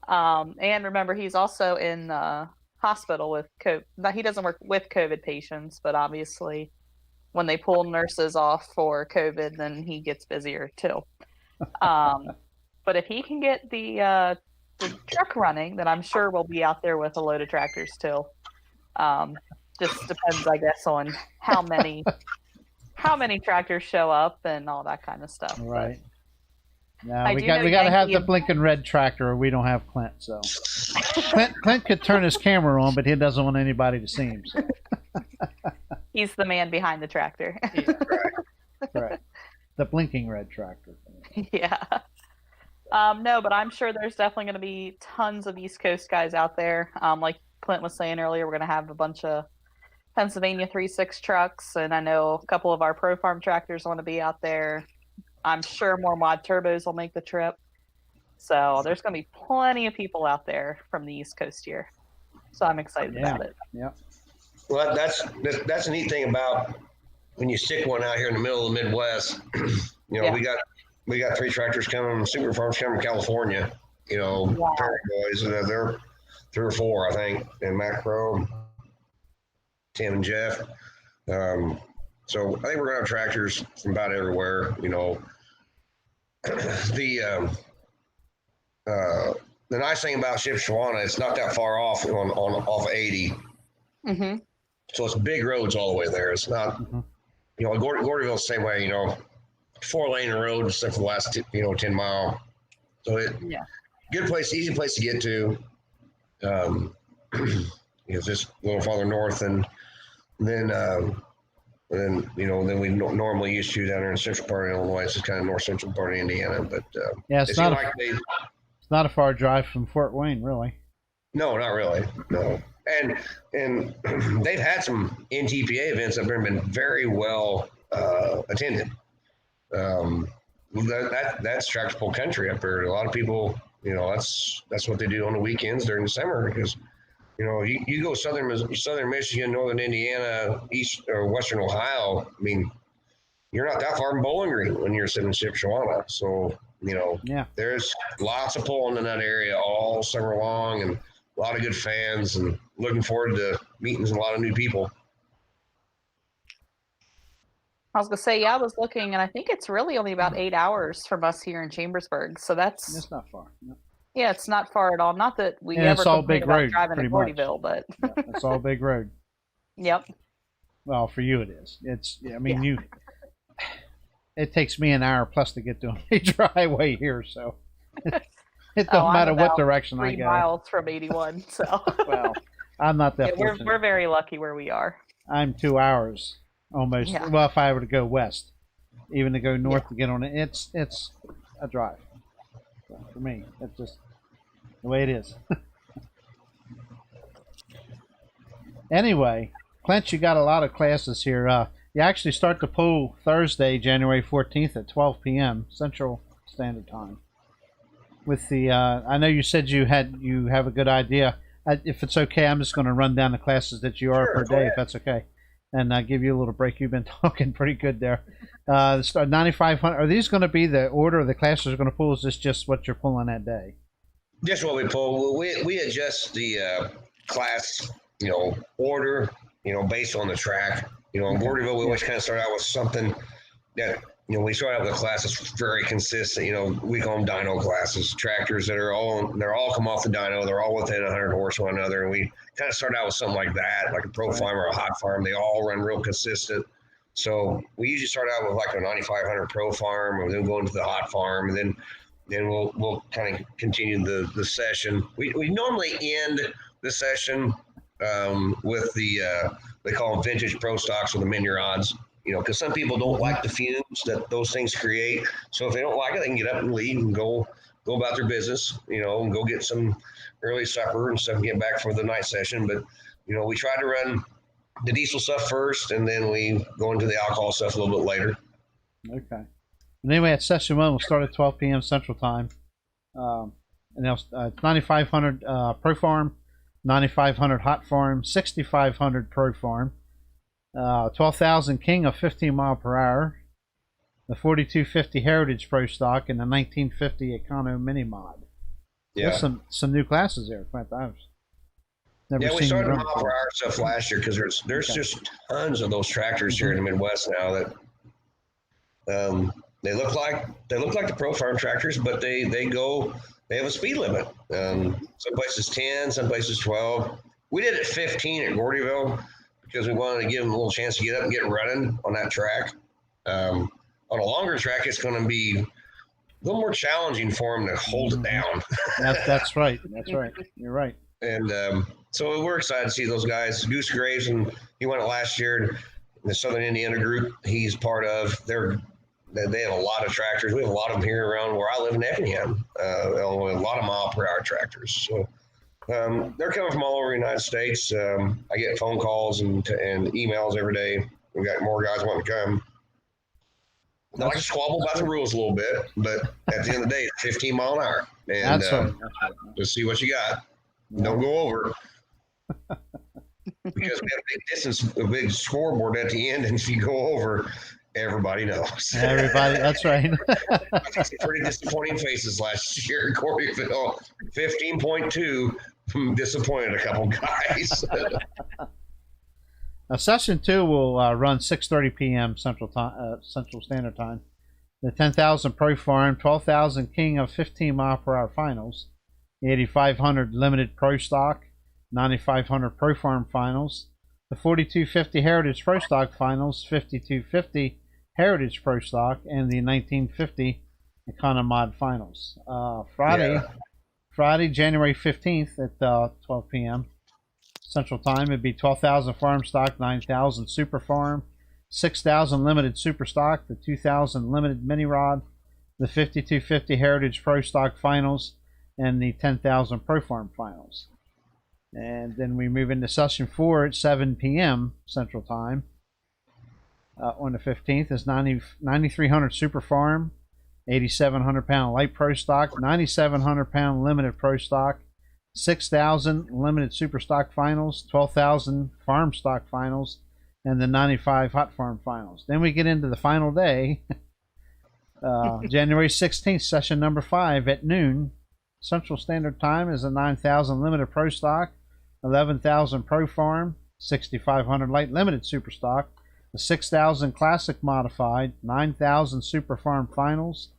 And remember, he's also in the hospital with COVID. Now, he doesn't work with COVID patients, but obviously when they pull nurses off for COVID, then he gets busier too. But if he can get the truck running, then I'm sure we'll be out there with a load of tractors too. Just depends, I guess, on how many tractors show up and all that kind of stuff. Right. Now we got to have the blinking red tractor, or we don't have Clint. So Clint could turn his camera on, but he doesn't want anybody to see him. So. He's the man behind the tractor. Yeah, right. The blinking red tractor. Yeah. No, but I'm sure there's definitely going to be tons of East Coast guys out there. Like Clint was saying earlier, we're going to have a bunch of Pennsylvania 3.6 trucks, and I know a couple of our Pro Farm tractors want to be out there. I'm sure more mod turbos will make the trip. So there's going to be plenty of people out there from the East Coast here. So I'm excited about it. Yeah. Well, that's a neat thing about when you stick one out here in the middle of the Midwest. We got 3 tractors coming, super farms coming from California. Wow. Prairie boys, they're 3 or 4, I think, and Matt Crow, Tim and Jeff. So I think we're gonna have tractors from about everywhere. The nice thing about Shipshewana, it's not that far off off 80. Mm-hmm. So it's big roads all the way there. It's not, Gordyville's the same way, 4-lane road except for the last, 10 mile. So good place, easy place to get to. Just a little farther north than we normally used to down there in the central part of Illinois. It's just kind of north central part of Indiana. But it's not not a far drive from Fort Wayne, really. No, not really. No. And they've had some NTPA events that have been very well attended. That's tractor pull country up there. A lot of people, that's what they do on the weekends during the summer because, you go southern Michigan, northern Indiana, east or western Ohio. I mean, you're not that far from Bowling Green when you're sitting in Shipshawana. So, there's lots of pulling in that area all summer long and a lot of good fans and looking forward to meeting a lot of new people. I was going to say, yeah, I was looking, and I think it's really only about 8 hours from us here in Chambersburg. So it's not far. No. Yeah, it's not far at all. Not that we and ever it's all complain big about road, driving to pretty much. Gordyville, but It's all big road. Yep. Well, for you it is. It takes me an hour plus to get to a major highway here, so it don't matter what direction I go. 3 miles from 81, so. Well, I'm not that fortunate. We're very lucky where we are. I'm 2 hours almost. Yeah. Well, if I were to go west, even to go north to get on it, it's a drive. So for me, it's just the way it is. Anyway, Clint, you got a lot of classes here. You actually start the pool Thursday, January 14th at 12 p.m. Central Standard Time. With the, I know you said you have a good idea. If it's okay, I'm just going to run down the classes that you are per day, if that's okay, and give you a little break. You've been talking pretty good there. 9,500. Are these going to be the order of the classes are going to pull? Is this just what you're pulling that day? Just what we pull. We adjust the class, order, based on the track. In Gordyville, we always kind of start out with something that, we start out with a class that's very consistent. We call them dyno classes, tractors that they're all come off the dyno. They're all within 100 horse one another. And we kind of start out with something like that, like a pro farm or a hot farm. They all run real consistent. So we usually start out with like a 9,500 pro farm and then go into the hot farm. And then we'll kind of continue the session. We normally end the session with the, they call them vintage pro stocks or the mini rods, because some people don't like the fumes that those things create. So if they don't like it, they can get up and leave and go about their business, and go get some early supper and stuff and get back for the night session. But, we try to run the diesel stuff first and then we go into the alcohol stuff a little bit later. Okay. And anyway, at session 1, we'll start at 12 p.m. Central Time. And it's 9,500 pro farm, 9,500 hot farm, 6,500 pro farm, 12,000 king of 15 mile per hour, the 4250 heritage pro stock, and the 1950 Econo mini mod. Yeah, there's some new classes there. I've never seen. We started mile per hour stuff last year because there's just tons of those tractors here in the Midwest now that they look like the pro farm tractors, but they have a speed limit. Some places 10, some places 12. We did it 15 at Gordyville because we wanted to give them a little chance to get up and get running on that track. On a longer track, it's going to be a little more challenging for them to hold it down. That's right. That's right. You're right. And so we're excited to see those guys. Goose Graves, and he won it last year. The Southern Indiana group he's part of. They have a lot of tractors. We have a lot of them here around where I live in Effingham. A lot of mile per hour tractors. So they're coming from all over the United States. I get phone calls and emails every day. We got more guys wanting to come. I like to squabble about the rules a little bit, but at the end of the day, it's 15 mile an hour. And That's right. Just see what you got. Yeah. Don't go over. Because we have a big scoreboard at the end, and if you go over, everybody knows. Everybody, that's right. Some pretty disappointing faces last year in Gordyville. 15.2 disappointed a couple guys. Session 2 will run 6:30 p.m. Central Standard Time. The 10,000 Pro Farm, 12,000 King of 15 mile per hour finals, the 8,500 Limited Pro Stock, 9,500 Pro Farm finals, the 4250 Heritage Pro Stock finals, 5250 Heritage Pro Stock, and the 1950 Economod finals. Friday, January 15th at 12 p.m. Central Time, it'd be 12,000 Farm Stock, 9,000 Super Farm, 6,000 Limited Super Stock, the 2,000 Limited Mini Rod, the 5250 Heritage Pro Stock finals, and the 10,000 Pro Farm Finals. And then we move into session 4 at 7 p.m. Central Time. On the 15th is 9,300 Super Farm, 8,700 pound Light Pro Stock, 9,700 pound Limited Pro Stock, 6,000 Limited Super Stock Finals, 12,000 Farm Stock Finals, and the 95 Hot Farm Finals. Then we get into the final day, January 16th, session number 5 at noon. Central Standard Time is a 9,000 Limited Pro Stock, 11,000 Pro Farm, 6,500 Light Limited Super Stock, the 6,000 Classic Modified, 9,000 Super Farm Finals,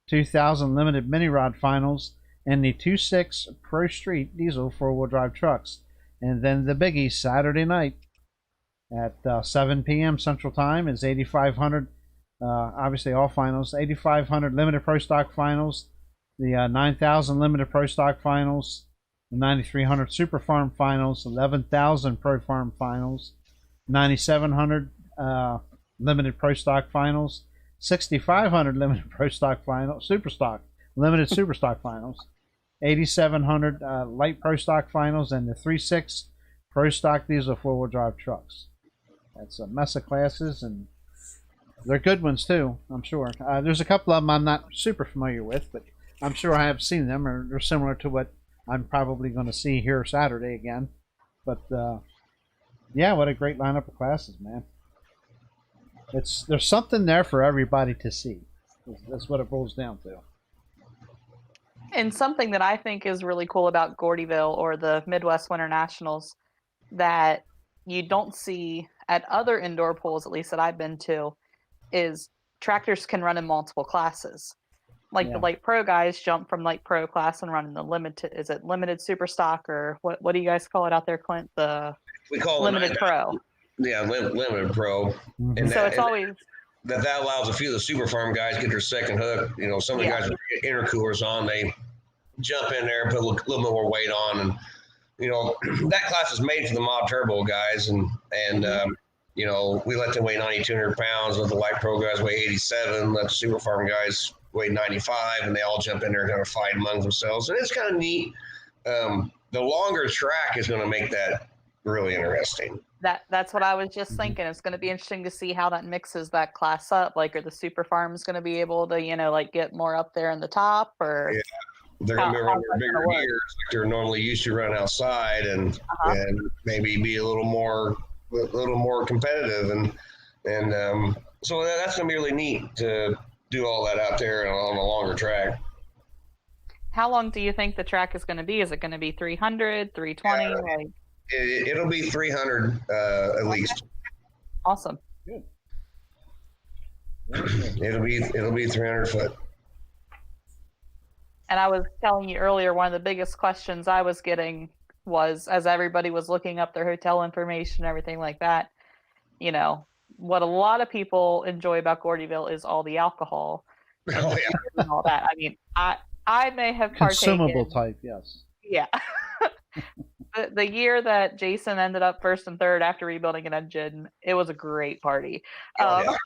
2,000 Limited Mini Rod Finals, and the 2.6 Pro Street Diesel 4-wheel drive trucks. And then the biggie, Saturday night at 7 p.m. Central Time is 8,500, obviously all finals, 8,500 Limited Pro Stock Finals, the 9,000 Limited Pro Stock Finals, the 9,300 Super Farm Finals, 11,000 Pro Farm Finals, 9,700 Limited Pro Stock Finals, 6,500 Limited Pro Stock Finals, Super Stock, Limited Super Stock Finals, 8,700 Light Pro Stock Finals, and the 3.6 Pro Stock Diesel 4-wheel drive trucks. That's a mess of classes, and they're good ones too, I'm sure. There's a couple of them I'm not super familiar with, but I'm sure I have seen them, or they're similar to what I'm probably going to see here Saturday again. But yeah, what a great lineup of classes, man. There's something there for everybody to see. That's what it boils down to. And something that I think is really cool about Gordyville or the Midwest Winter Nationals that you don't see at other indoor pools, at least that I've been to, is tractors can run in multiple classes. Like the Light Pro guys jump from Light Pro class and run in the limited Super Stock, or what do you guys call it out there, Clint? We call Limited it Pro. Yeah, Limited Pro. Mm-hmm. And so it's always that allows a few of the Super Farm guys get their second hook. You know, some of the guys with intercoolers on, they jump in there and put a little more weight on, and you know that class is made for the mod turbo guys, and you know, we let them weigh 9,200 pounds, let the Light Pro guys weigh 87, let the Super Farm guys weigh 95, and they all jump in there and kind of fight among themselves, and it's kind of neat. The longer track is going to make that really interesting. That's what I was just thinking. It's going to be interesting to see how that mixes that class up. Like, are the Super Farms going to be able to, you know, like get more up there in the top, or they're going to be running bigger gears like they're normally used to run outside, and maybe be a little more competitive, and so that's going to be really neat to do all that out there on a longer track. How long do you think the track is going to be? Is it going to be 300, 320? It'll be 300 at least. Awesome. Good. It'll be 300 foot. And I was telling you earlier, one of the biggest questions I was getting was, as everybody was looking up their hotel information and everything like that, you know, what a lot of people enjoy about Gordyville is all the alcohol and and all that. I mean, I may have partaken. Consumable type, yes. Yeah. The year that Jason ended up first and third after rebuilding an engine, it was a great party. So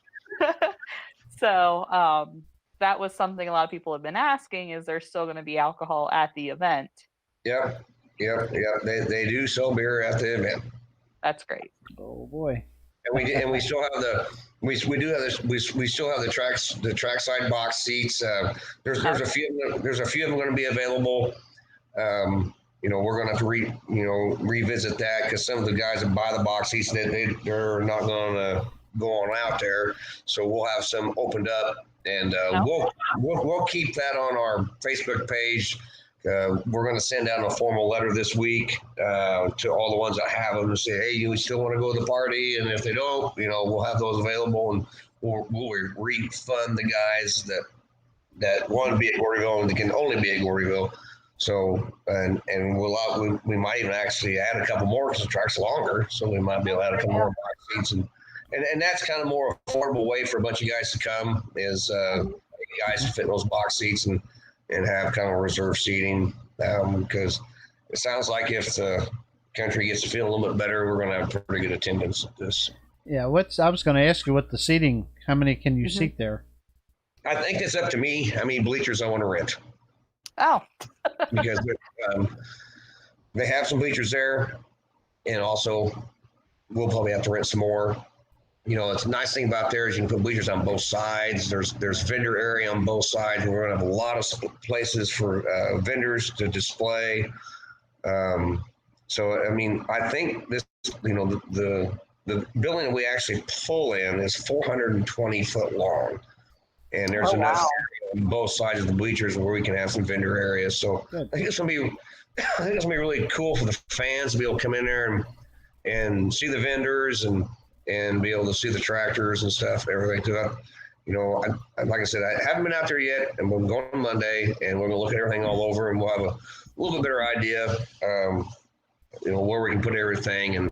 that was something a lot of people have been asking, is there still going to be alcohol at the event? Yep. They do sell beer at the event. That's great. Oh boy. And we still have we still have the trackside box seats. There's a few of them going to be available. You know, we're going to have to revisit that, because some of the guys that buy the box seats, they're not going to go on out there. So we'll have some opened up, and we'll keep that on our Facebook page. We're going to send out a formal letter this week to all the ones that have them, and say, hey, you still want to go to the party? And if they don't, you know, we'll have those available, and we'll refund the guys that want to be at Gordyville and they can only be at Gordyville. So, and we might even actually add a couple more, because the track's longer, so we might be able to add a couple more box seats, and that's kind of more affordable way for a bunch of guys to come, is guys to fit in those box seats and have kind of reserve seating, because it sounds like if the country gets to feel a little bit better, we're going to have pretty good attendance at this. Yeah, I was going to ask you what the seating, how many can you seat there? I think it's up to me. I mean, bleachers I want to rent. Oh, because they have some bleachers there, and also we'll probably have to rent some more. You know, it's a nice thing about there is you can put bleachers on both sides. There's vendor area on both sides. We're going to have a lot of places for vendors to display. So, I mean, I think this, you know, the building that we actually pull in is 420 foot long. And there's enough area on both sides of the bleachers where we can have some vendor areas. So I think it's going to be, I think it's going to be really cool for the fans to be able to come in there and see the vendors and be able to see the tractors and stuff, everything to it. You know, like I said, I haven't been out there yet, and we're going on Monday, and we're going to look at everything all over, and we'll have a little bit better idea, you know, where we can put everything, and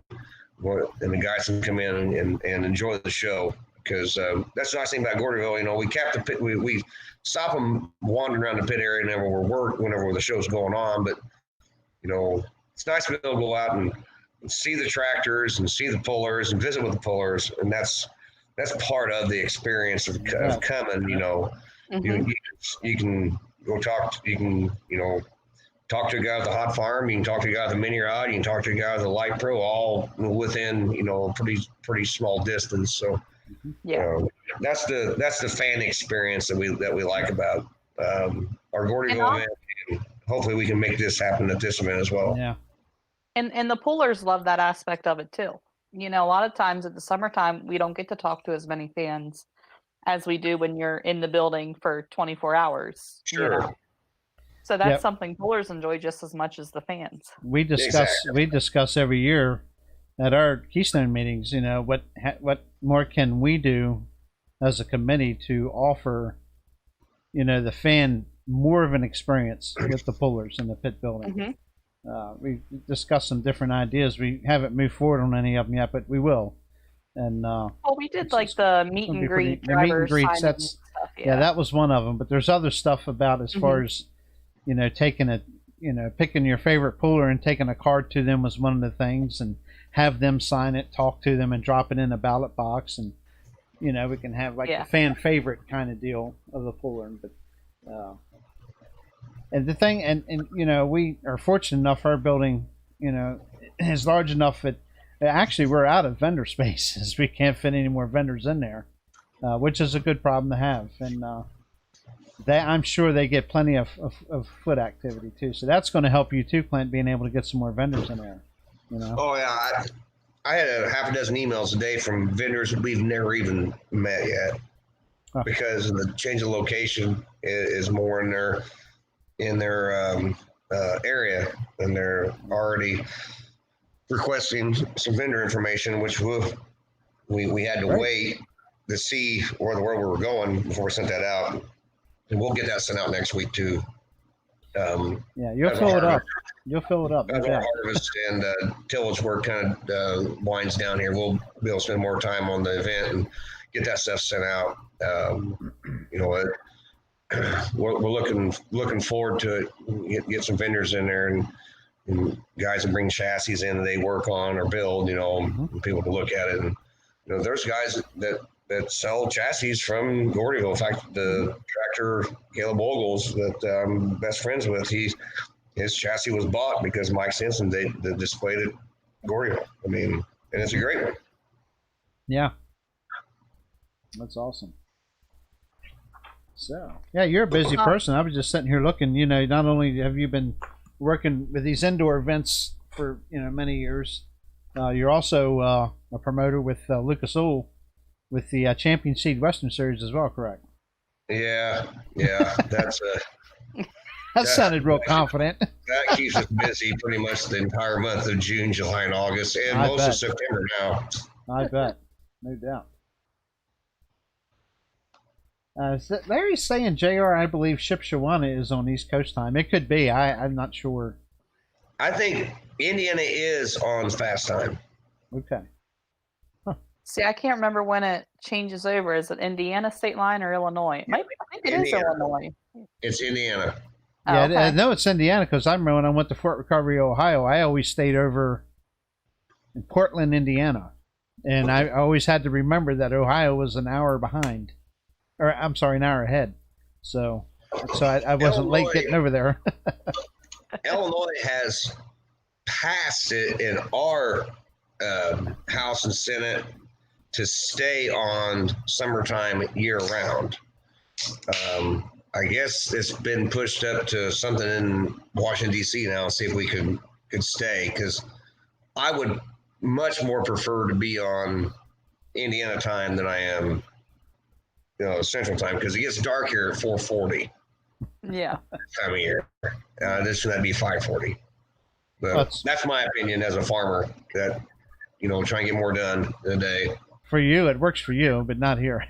the guys can come in and enjoy the show, because that's the nice thing about Gordyville. You know, we cap the pit, we stop them wandering around the pit area whenever the show's going on, but you know, it's nice to be able to go out and see the tractors and see the pullers and visit with the pullers, and that's part of the experience of coming. You know, you can go talk. You can talk to a guy with the hot farm. You can talk to a guy with a mini rod. You can talk to a guy with a light pro, all within a pretty small distance. So that's the fan experience that we like about our Gordyville event. And hopefully, we can make this happen at this event as well. Yeah. And the pullers love that aspect of it too. You know, a lot of times at the summertime, we don't get to talk to as many fans as we do when you're in the building for 24 hours. Sure. You know? So that's something pullers enjoy just as much as the fans. We discuss every year at our Keystone meetings, you know, what more can we do as a committee to offer, you know, the fan more of an experience with the pullers in the pit building. We discussed some different ideas. We haven't moved forward on any of them yet, but we will. And well, we did like the meet and greet, stuff. Yeah, that was one of them. But there's other stuff about as far as, you know, picking your favorite puller and taking a card to them was one of the things, and have them sign it, talk to them, and drop it in a ballot box, and you know, we can have like a fan favorite kind of deal of the puller. But and the thing, and you know, we are fortunate enough our building, you know, is large enough that actually we're out of vendor spaces. We can't fit any more vendors in there, which is a good problem to have. And I'm sure they get plenty of foot activity too. So that's going to help you too, Clint, being able to get some more vendors in there. You know? Oh yeah, I had a half a dozen emails a day from vendors that we've never even met yet, because the change of location is more in their area, and they're already requesting some vendor information, which we had to wait to see where we were going before we sent that out, and we'll get that sent out next week too. You'll fill it up. You'll fill it up. As our harvest and tillage work kind of winds down here, we'll be able to spend more time on the event and get that stuff sent out. You know, we're looking forward to it. Get some vendors in there and guys that bring chassis in that they work on or build. You know, and people to look at it. And you know, there's guys that sell chassis from Gordyville. In fact, the tractor Caleb Ogles that I'm best friends with, his chassis was bought because Mike Simpson they displayed it Gordyville. I mean, and it's a great one. Yeah, that's awesome. So yeah, you're a busy person. I was just sitting here looking. You know, not only have you been working with these indoor events for many years, you're also a promoter with Lucas Oil with the Champion Seed Western Series as well, correct? Yeah, that's that sounded real confident. That keeps us busy pretty much the entire month of June, July, and August, and most of September now. I bet, no doubt. Larry's saying JR, I believe Shipshewana is on East Coast time. It could be. I'm not sure. I think Indiana is on fast time. Okay. See, I can't remember when it changes over. Is it Indiana state line or Illinois? I think it is Illinois. It's Indiana. Yeah, okay. I know it's Indiana because I remember when I went to Fort Recovery, Ohio, I always stayed over in Portland, Indiana. And I always had to remember that Ohio was an hour behind. Or, I'm sorry, an hour ahead. So. so I wasn't late getting over there. Illinois has passed it in our House and Senate to stay on summertime year round. I guess it's been pushed up to something in Washington D.C. now. See if we could stay, because I would much more prefer to be on Indiana time than I am, Central time, because it gets dark here at 4:40. Yeah. Time of year. This should be 5:40. But that's my opinion as a farmer. That try and get more done in a day. For you, it works for you, but not here.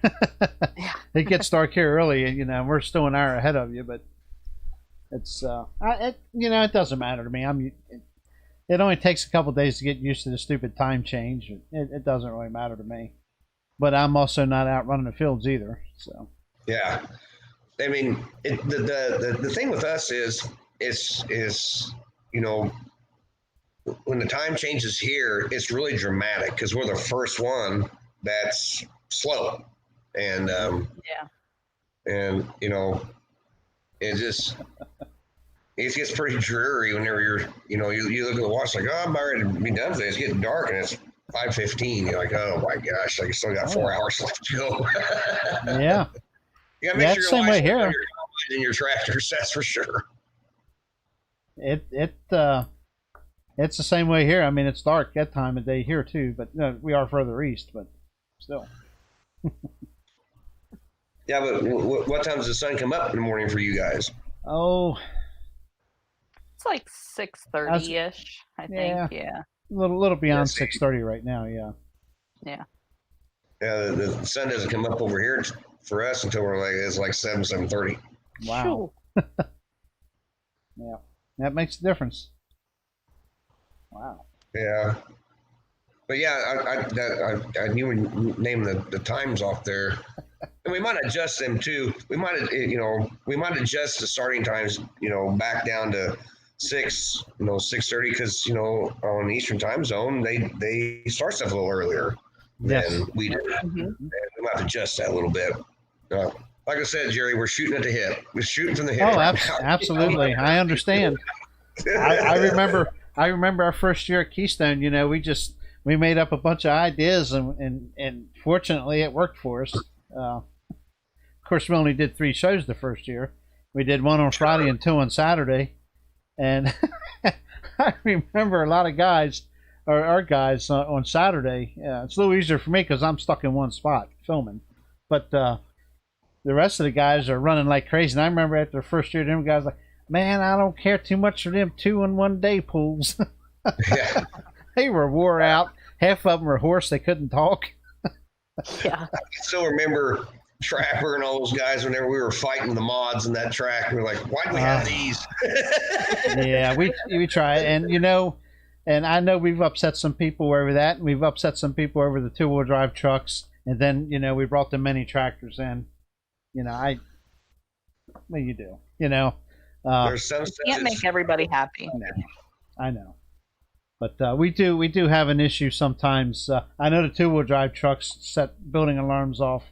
It gets dark here early, we're still an hour ahead of you, but it's it doesn't matter to me. It only takes a couple days to get used to the stupid time change. It doesn't really matter to me. But I'm also not out running the fields either. So yeah, I mean, the thing with us is when the time changes here, it's really dramatic because we're the first one that's slow, and it gets pretty dreary whenever you look at the watch like, oh, I'm about ready to be done with it. It's getting dark and it's 5:15. You're like, oh my gosh, I still got 4 hours left to go. Yeah. You gotta make sure same way here. Your combine and your tractors, that's for sure. It's the same way here. I mean, it's dark that time of day here too, but we are further east, but still. Yeah, but what time does the sun come up in the morning for you guys? Oh, it's like 6:30-ish, I think. Yeah. A little beyond 6:30 right now. Yeah. Yeah. Yeah, the sun doesn't come up over here for us until it's like 7:30. Wow. Yeah, that makes a difference. Wow. Yeah. But yeah, I knew when you named the times off there, and we might adjust them too. We might adjust the starting times, back down to 6:30, because on the Eastern time zone they start stuff a little earlier than we do. Mm-hmm. And we might have to adjust that a little bit. Like I said, Jerry, we're shooting at the hip. We're shooting from the hip. Oh, absolutely. I understand. I remember our first year at Keystone. We made up a bunch of ideas, and fortunately it worked for us. Of course, we only did 3 shows the first year. We did 1 on Friday and 2 on Saturday, and I remember a lot of guys, or our guys, on Saturday. It's a little easier for me because I'm stuck in one spot filming, but the rest of the guys are running like crazy. And I remember after the first year, them guys like, man, I don't care too much for them 2-in-1 day pools. Yeah. They were wore out. Half of them were hoarse. They couldn't talk. Yeah. I still remember Trapper and all those guys whenever we were fighting the mods in that track. We were like, why do we have these? Yeah, we try. And, and I know we've upset some people over that. And we've upset some people over the 2-wheel drive trucks. And then, we brought the mini tractors in. What do you do? There's some you can't make everybody happy. I know. But we do have an issue sometimes. I know the 2-wheel drive trucks set building alarms off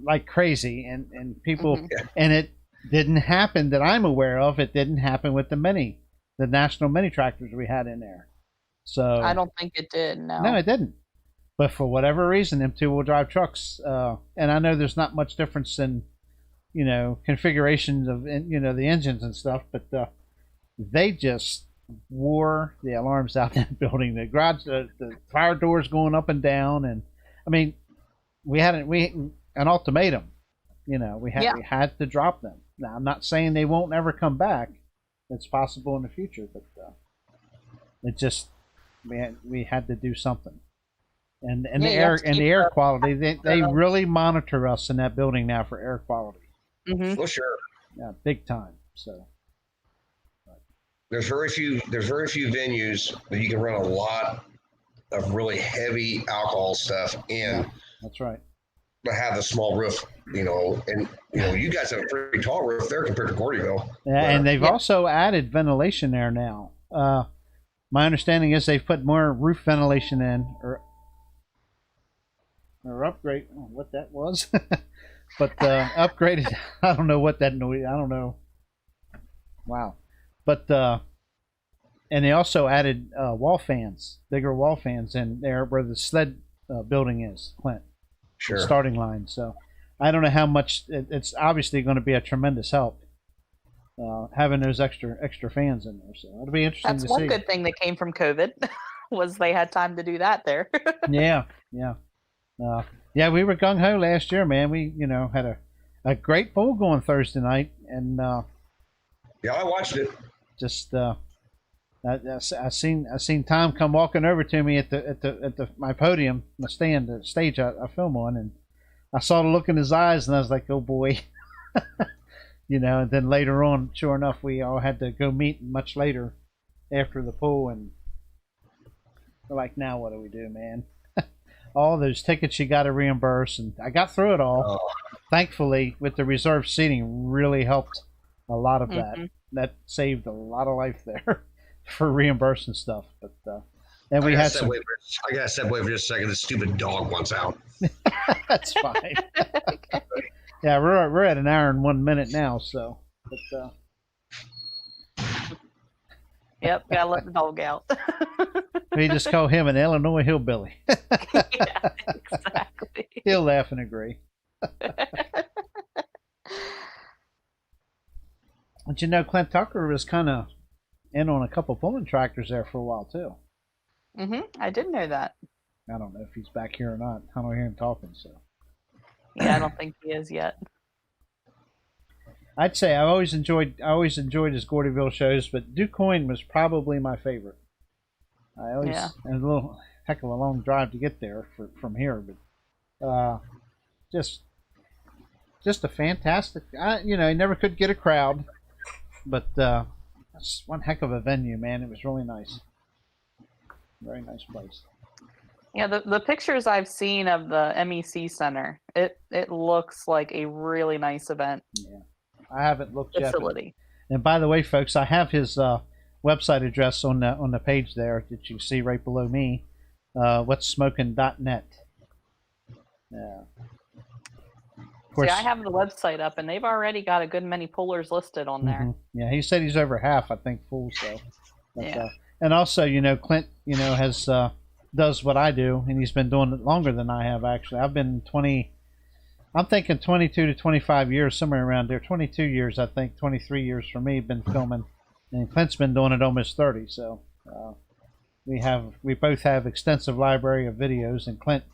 like crazy, and people, and it didn't happen that I'm aware of. It didn't happen with the national mini tractors we had in there. So I don't think it did. No, it didn't. But for whatever reason, them 2-wheel drive trucks, and I know there's not much difference in, configurations of, the engines and stuff, but they just wore the alarms out in that building. The garage, the fire doors going up and down, and I mean, we had an ultimatum. We had to drop them. Now, I'm not saying they won't ever come back. It's possible in the future, but it just we had to do something. And the air quality, they really monitor us in that building now for air quality. Mm-hmm. For sure. Yeah, big time. So there's very few venues that you can run a lot of really heavy alcohol stuff in. Yeah, that's right. But have a small roof, and you guys have a pretty tall roof there compared to Gordyville. Yeah, and they've also added ventilation there now. My understanding is they've put more roof ventilation in, or upgrade. What that was. But upgraded. I don't know what that noise. I don't know. Wow. But and they also added wall fans, bigger wall fans in there where the sled building is, Clint. Sure. The starting line. So I don't know how much. It's obviously going to be a tremendous help having those extra fans in there. So it'll be interesting That's to one see. good thing that came from COVID was they had time to do that there. Yeah. Yeah, we were gung ho last year, man. We had a great pool going Thursday night, and Yeah, I watched it. just I seen Tom come walking over to me at the my podium, my stand, the stage I film on, and I saw the look in his eyes, and I was like, oh boy, And then later on, sure enough, we all had to go meet much later after the pool, and we're like, now what do we do, man? All those tickets you got to reimburse, and I got through it all. Oh. Thankfully, with the reserved seating, really helped a lot of that. Mm-hmm. That saved a lot of life there for reimbursing stuff. But and we I had some. I gotta step away for just a second. The stupid dog wants out. That's fine. Yeah, we're at an hour and 1 minute now, so. But, Yep, gotta let the dog out. we just call him an Illinois hillbilly. Yeah, exactly. He'll laugh and agree. But Clint Tucker was kind of in on a couple pulling tractors there for a while too. I didn't know that. I don't know if he's back here or not. I don't hear him talking, so. Yeah, I don't think he is yet. I'd say I always enjoyed his Gordyville shows, but DuQuoin was probably my favorite. And a little heck of a long drive to get there from here, but just a fantastic. He never could get a crowd, but that's one heck of a venue, man. It was really nice, very nice place. Yeah, the pictures I've seen of the MEC Center, it looks like a really nice event. Yeah, I haven't looked yet. Facility. And by the way, folks, I have his website address on the page there that you see right below me. Whatssmokin.net. Yeah. Of course, See, I have the website up, and they've already got a good many pullers listed on there. Yeah, he said he's over half, I think, full. So. But, Yeah. And also, Clint, has does what I do, and he's been doing it longer than I have. Actually, I've been 22 to 25 years, somewhere around there. 22 years, I think. 23 years for me, been filming, and Clint's been doing it almost 30. So we both have extensive library of videos, and Clint,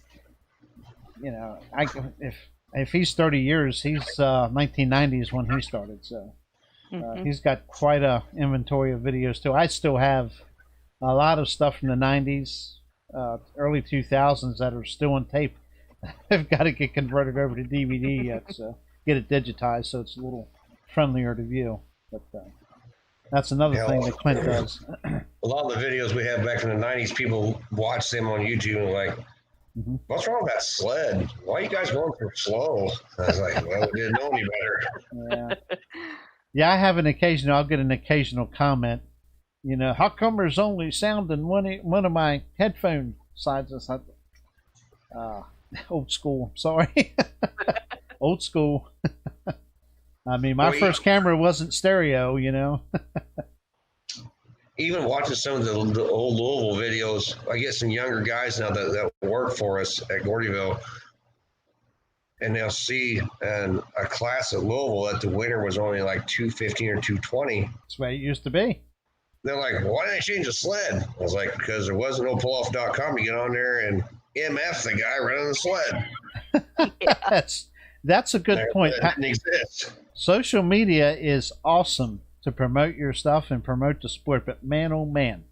if he's 30 years, he's 1990s when he started. So he's got quite a inventory of videos too. I still have a lot of stuff from the 90s, early 2000s that are still on tape. I've got to get converted over to DVD yet, so get it digitized so it's a little friendlier to view. But that's another thing that Clint does. A lot of the videos we have back from the 90s, people watch them on YouTube and like, what's wrong with that sled? Why are you guys going so slow? I was like, well, we didn't know any better. Yeah, I'll get an occasional comment. How come there's only sound in one of my headphone sides? It's like, old school. Sorry. Old school. I mean, my first camera wasn't stereo, Even watching some of the old Louisville videos, I get some younger guys now that work for us at Gordyville, and they'll see a class at Louisville that the winner was only like 215 or 220. That's the way it used to be. They're like, why did they change the sled? I was like, because there wasn't no pulloff.com to get on there and MF the guy running the sled. Yeah. That's a good point. That didn't exist. Social media is awesome to promote your stuff and promote the sport, but man, oh man,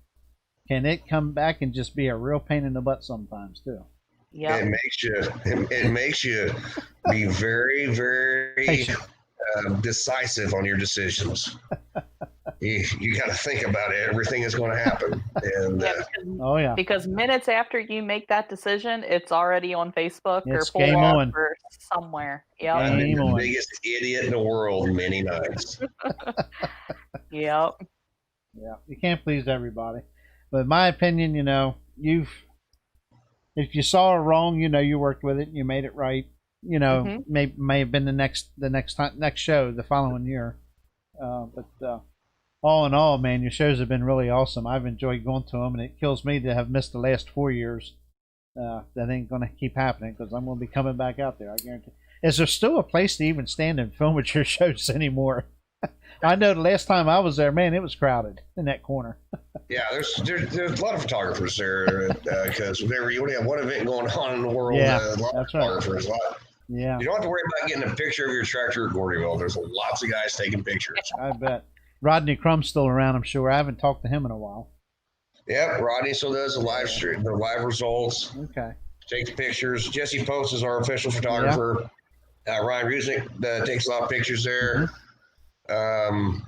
can it come back and just be a real pain in the butt sometimes too. Yeah, it makes you be very, very decisive on your decisions. You got to think about everything that's going to happen. And because minutes after you make that decision, it's already on Facebook or game on or somewhere. Yeah, I've been the biggest idiot in the world many nights. Yep. Yeah, you can't please everybody, but in my opinion, if you saw it wrong, you worked with it and you made it right. may have been the next show the following year. But all in all, man, your shows have been really awesome. I've enjoyed going to them, and it kills me to have missed the last 4 years. That ain't going to keep happening because I'm going to be coming back out there. I guarantee. Is there still a place to even stand and film at your shows anymore? I know the last time I was there, man, it was crowded in that corner. Yeah, there's a lot of photographers there because whenever you only have one event going on in the world, Yeah, a lot that's of right. photographers. Yeah, You don't have to worry about getting a picture of your tractor at Gordyville. There's lots of guys taking pictures. I bet. Rodney Crumb's still around, I'm sure. I haven't talked to him in a while. Yep, Rodney still does the live stream, the live results. Okay. Takes pictures. Jesse Post is our official photographer. Ryan Rusnick takes a lot of pictures there. And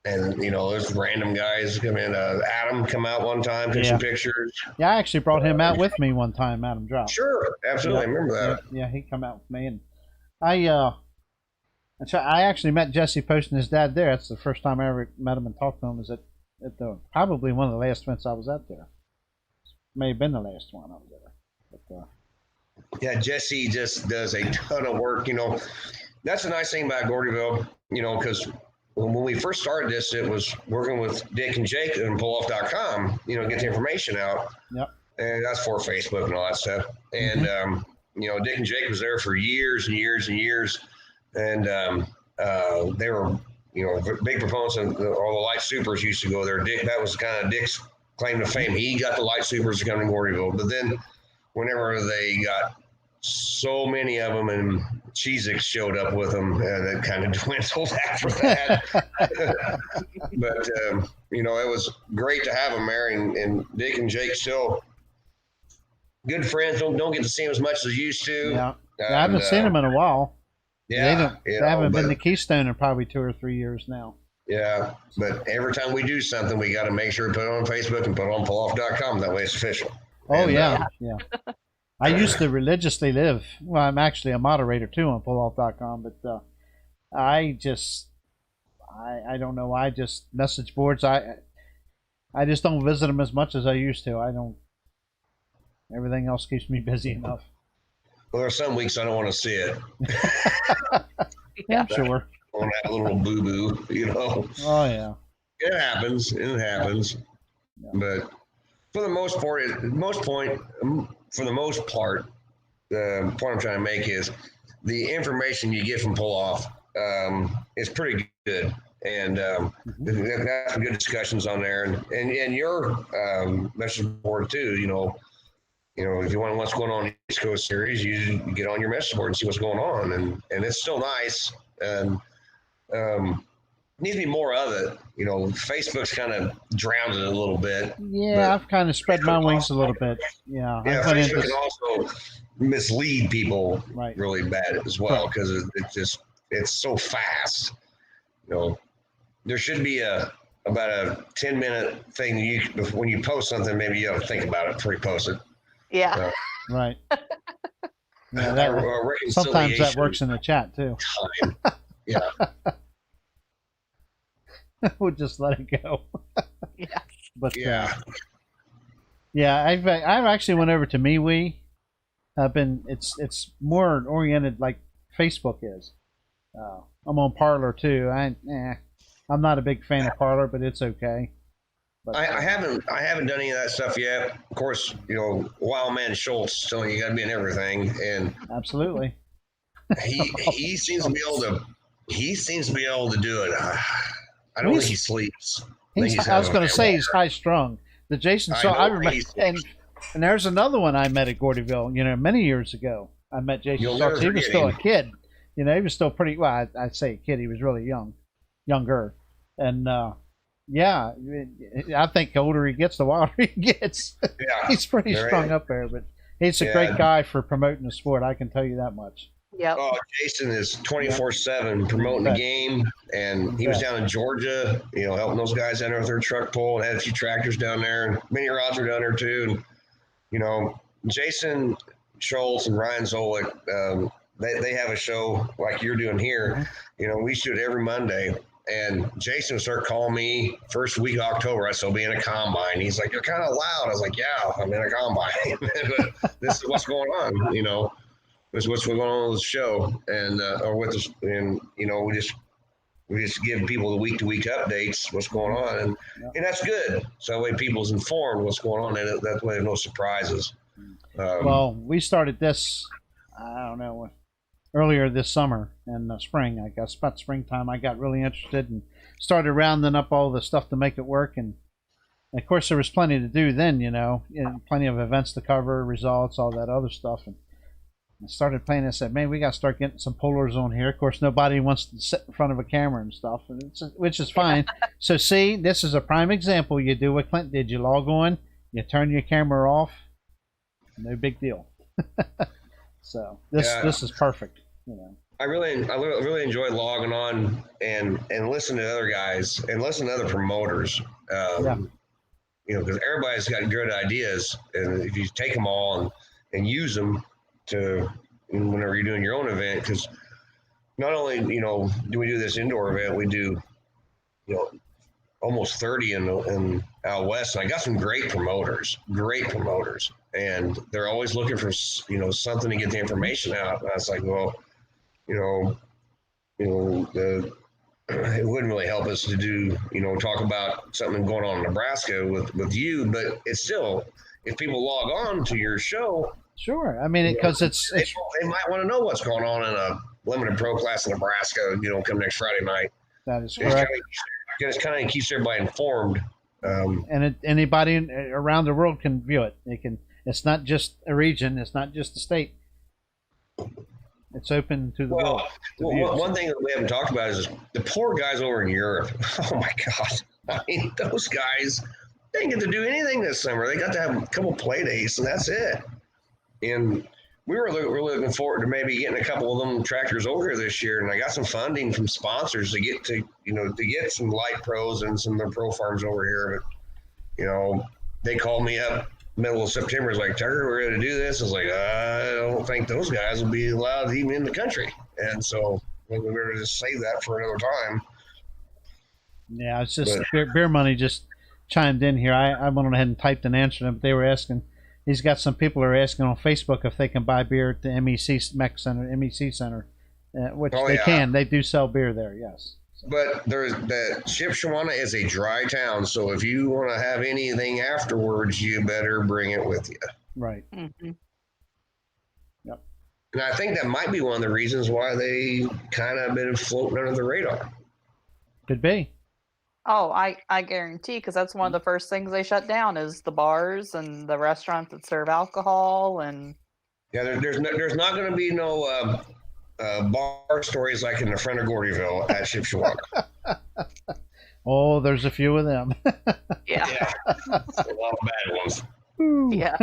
there's random guys come in. Adam come out one time, took some pictures. Yeah, I actually brought him out with me one time. Adam Drop. Sure, absolutely, I remember that. Yeah, he come out with me, and I actually met Jesse Post and his dad there. That's the first time I ever met him and talked to him. Was at probably one of the last events I was at there. May have been the last one I was there. But, yeah, Jesse just does a ton of work. That's the nice thing about Gordyville. Because when we first started this, it was working with Dick and Jake and pulloff.com. Get the information out. Yep. And that's for Facebook and all that stuff. And Dick and Jake was there for years and years and years. And they were, big proponents of all the light supers used to go there. That was kind of Dick's claim to fame. He got the light supers to come to Gordyville. But then whenever they got so many of them and Cheez-Ix showed up with them, and it kind of dwindled after that. But, it was great to have them there. And Dick and Jake still good friends. Don't get to see them as much as they used to. Yeah. I haven't seen them in a while. Yeah, they haven't been to Keystone in probably 2 or 3 years now. Yeah, but every time we do something, we got to make sure to put it on Facebook and put it on pulloff.com. That way it's official. Oh, yeah. I used to religiously live. Well, I'm actually a moderator too on pulloff.com, but I don't know. I just message boards. I just don't visit them as much as I used to. I don't. Everything else keeps me busy enough. Well, there's some weeks I don't want to see it. Yeah, sure. I want to have a little boo-boo, Oh, yeah. It happens. Yeah. But for the most part, the point I'm trying to make is the information you get from Pull-Off is pretty good. And they've got some good discussions on there. And your message board, too, if you want what's going on in the East Coast Series, you get on your message board and see what's going on. And it's still nice. And needs to be more of it. Facebook's kind of drowned it a little bit. Yeah, I've kind of spread my wings a little bit. Yeah, Facebook can also mislead people really bad as well because it's so fast. There should be about a 10-minute thing when you post something, maybe you have to think about it before you post it. Yeah. Right. Yeah, sometimes that works in the chat too. Time. Yeah. We'll just let it go. Yeah. But yeah. I've actually went over to MeWe. It's more oriented like Facebook is. I'm on Parlor too. I'm not a big fan of Parlor, but it's okay. But, I haven't done any of that stuff yet. Of course, Wild Man Schultz telling you got to be in everything, and absolutely. he seems to be able to do it. I don't think he sleeps. I was going to say he's high strong. The Jason Shaw. I remember, and there's another one I met at Gordyville. many years ago. I met Jason Shaw. He was still a kid. He was still pretty. Well, I'd say a kid. He was really younger, and. Yeah, I think the older he gets, the wilder he gets. Yeah, he's pretty strung up there, but he's a great guy for promoting the sport. I can tell you that much. Yeah. Oh, Jason is 24/7 promoting the game, and he was down in Georgia, helping those guys down there with their truck pull, and had a few tractors down there, and many rods are down there too. And Jason Schultz and Ryan Zolik, they have a show like you're doing here. We shoot every Monday. And Jason would start calling me first week of October. I said, I'll be in a combine. He's like, you're kind of loud. I was like, yeah, I'm in a combine. But this is what's going on, what's going on with the show, and or with us, and we just give people the week to week updates, what's going on, and that's good. So that way people's informed what's going on, and that way there's no surprises. Well, we started this, I don't know, earlier this summer in the spring, I guess, about springtime. I got really interested and started rounding up all the stuff to make it work. And of course, there was plenty to do then, and plenty of events to cover, results, all that other stuff. And I started playing. I said, man, we got to start getting some pullers on here. Of course, nobody wants to sit in front of a camera and stuff, which is fine. So, see, this is a prime example. You do what Clint did. You log on, you turn your camera off. No big deal. So this is perfect. I really enjoy logging on and listen to other guys and listen to other promoters. Because everybody's got good ideas, and if you take them all and use them to whenever you're doing your own event, because not only do we do this indoor event, we do almost 30 in out west, and I got some great promoters, and they're always looking for something to get the information out. And I was like, well, it wouldn't really help us to do talk about something going on in Nebraska with you, but it's still, if people log on to your show. Sure. I mean, because they might want to know what's going on in a limited pro class in Nebraska, come next Friday night. That is correct. It kind of keeps everybody informed. And anybody around the world can view it. It's not just a region. It's not just a state. It's open to the world. One thing that we haven't talked about is the poor guys over in Europe. Oh my God. I mean, those guys, they didn't get to do anything this summer. They got to have a couple play days, and that's it. And we were looking forward to maybe getting a couple of them tractors over here this year. And I got some funding from sponsors to get some light pros and some of the pro farms over here. But, they called me up middle of September. It's like, Tucker, we're going to do this. I was like, I don't think those guys will be allowed even in the country. And so we were going to just save that for another time. Yeah, it's just beer money just chimed in here. I went ahead and typed an answer to them. They were asking, he's got some people are asking on Facebook if they can buy beer at the MEC Center, which they can. They do sell beer there, yes. So. But Shipshewana is a dry town, so if you want to have anything afterwards, you better bring it with you. Right. Mm-hmm. Yep. And I think that might be one of the reasons why they kind of been floating under the radar. Could be. Oh, I guarantee, because that's one of the first things they shut down is the bars and the restaurants that serve alcohol. And there's not going to be no bar stories like in the front of Gordyville at Shipshewana. Oh, there's a few of them. Yeah. A lot of bad ones. Yeah.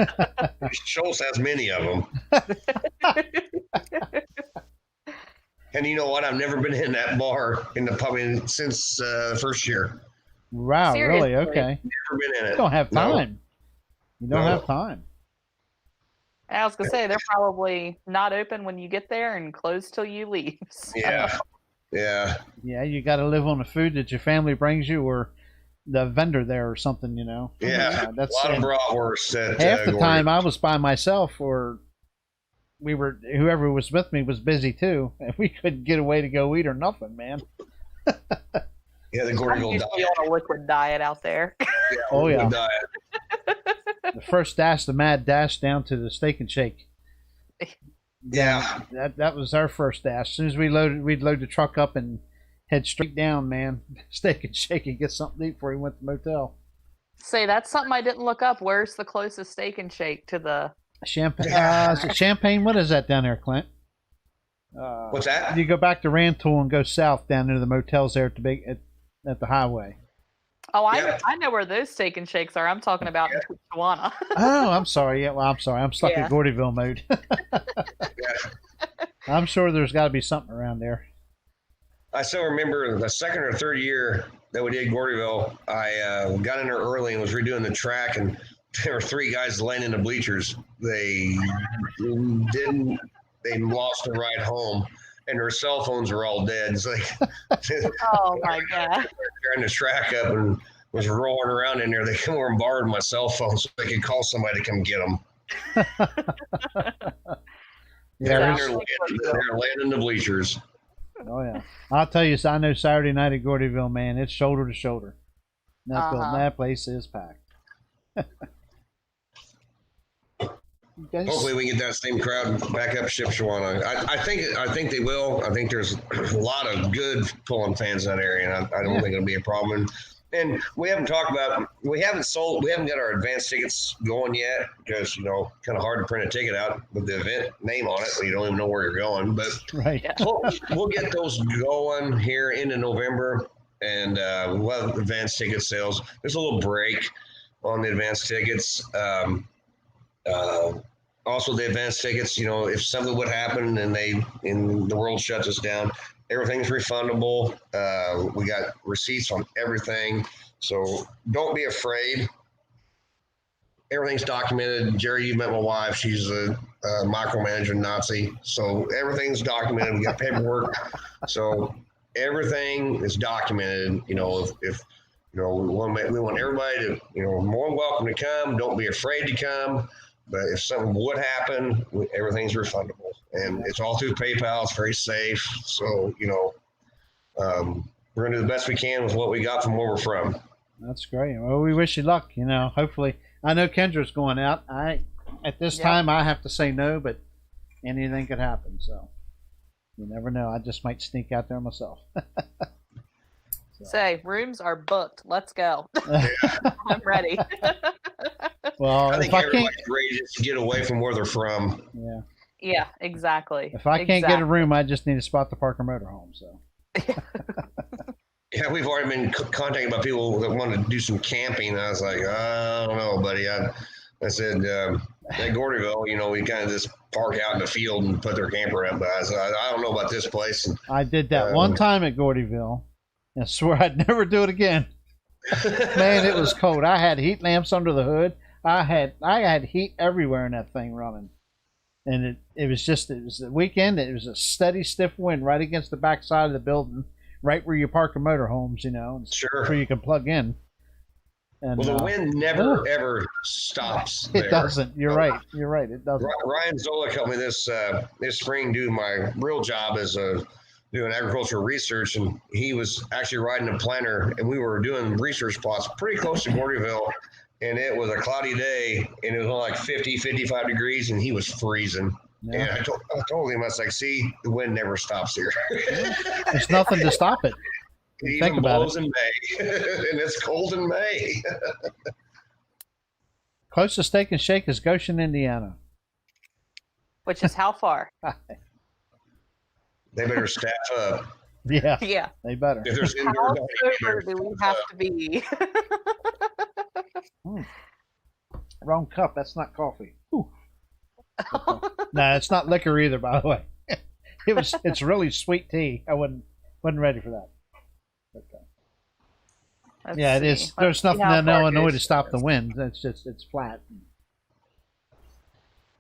Schultz has many of them. And you know what? I've never been in that bar in the pub since the first year. Wow, Seriously? really? Okay. Never been in it. You don't have time. You don't have time. I was going to say, they're probably not open when you get there and closed till you leave. So. Yeah. Yeah, you got to live on the food that your family brings you or the vendor there or something, Yeah, that's a lot of bratwurst at half the time I was by myself or whoever was with me was busy too, and we couldn't get away to go eat or nothing, man. Yeah, the Gordyville diet. On a liquid diet out there. Yeah, oh yeah. Diet. The first dash, the mad dash down to the steak and shake. Yeah. That was our first dash. As soon as we'd load the truck up and head straight down, man. Steak and shake and get something to eat before we went to the motel. Say, that's something I didn't look up. Where's the closest steak and shake to the Champagne? Champagne? What is that down there, Clint? What's that? You go back to Rantoul and go south down into the motels there at the highway. Oh, I know where those steak and shakes are. I'm talking about in Tijuana. Oh, I'm sorry. Yeah, well, I'm sorry. I'm stuck in Gordyville mode. I'm sure there's got to be something around there. I still remember the second or third year that we did Gordyville. I got in there early and was redoing the track, and there were three guys laying in the bleachers. They lost a ride home, and their cell phones were all dead. So oh my God! Tearing the track up and was rolling around in there. They come over and borrowed my cell phone so they could call somebody to come get them. Yeah, they're landing the bleachers. Oh yeah, I'll tell you. I know Saturday night at Gordyville, man, it's shoulder to shoulder. That place is packed. Hopefully, we get that same crowd back up Shipshewana. I think they will. I think there's a lot of good pulling fans in that area, and I don't think it'll be a problem. And we haven't got our advance tickets going yet because, kind of hard to print a ticket out with the event name on it when you don't even know where you're going. But right. we'll get those going here into November, and we'll have advance ticket sales. There's a little break on the advance tickets. Also, the advance tickets, if something would happen and the world shuts us down, everything's refundable. We got receipts on everything. So don't be afraid. Everything's documented. Jerry, you met my wife. She's a micromanager Nazi. So everything's documented. We got paperwork. So everything is documented. If we want everybody to, more than welcome to come. Don't be afraid to come. But if something would happen, everything's refundable. And it's all through PayPal. It's very safe. So, we're going to do the best we can with what we got from where we're from. That's great. Well, we wish you luck. Hopefully. I know Kendra's going out. At this time, I have to say no, but anything could happen. So you never know. I just might sneak out there myself. Say, rooms are booked. Let's go. I'm ready. Well, I think everybody's ready to get away from where they're from. Yeah. Yeah, exactly. If I can't get a room, I just need a spot to park a motorhome. So. Yeah, we've already been contacted by people that want to do some camping. I was like, I don't know, buddy. I said, at Gordyville, we kind of just park out in the field and put their camper up. But I said, I don't know about this place. And, I did that one time at Gordyville. I swear I'd never do it again. Man, it was cold. I had heat lamps under the hood. I had heat everywhere in that thing running. And it was the weekend. It was a steady, stiff wind right against the back side of the building, right where you park the motorhomes, Sure. So you can plug in. And, well, the wind never, ever stops. It doesn't. You're right. It doesn't. Ryan Zola helped me this spring do my real job as doing agricultural research, and he was actually riding a planter, and we were doing research plots pretty close to Gordyville, and it was a cloudy day, and it was only like 50, 55 degrees, and he was freezing. Yeah. And I told him, I was like, see, the wind never stops here. There's nothing to stop it. It even blows in May, and it's cold in May. Closest Steak and Shake is Goshen, Indiana. Which is how far? They better staff up. Yeah. Yeah. They better. If there's how sober do we have to be? Wrong cup. That's not coffee. Ooh. No, it's not liquor either, by the way. It's really sweet tea. I wasn't ready for that. Okay. Yeah, it is. There's nothing in Illinois to stop the wind. It's flat.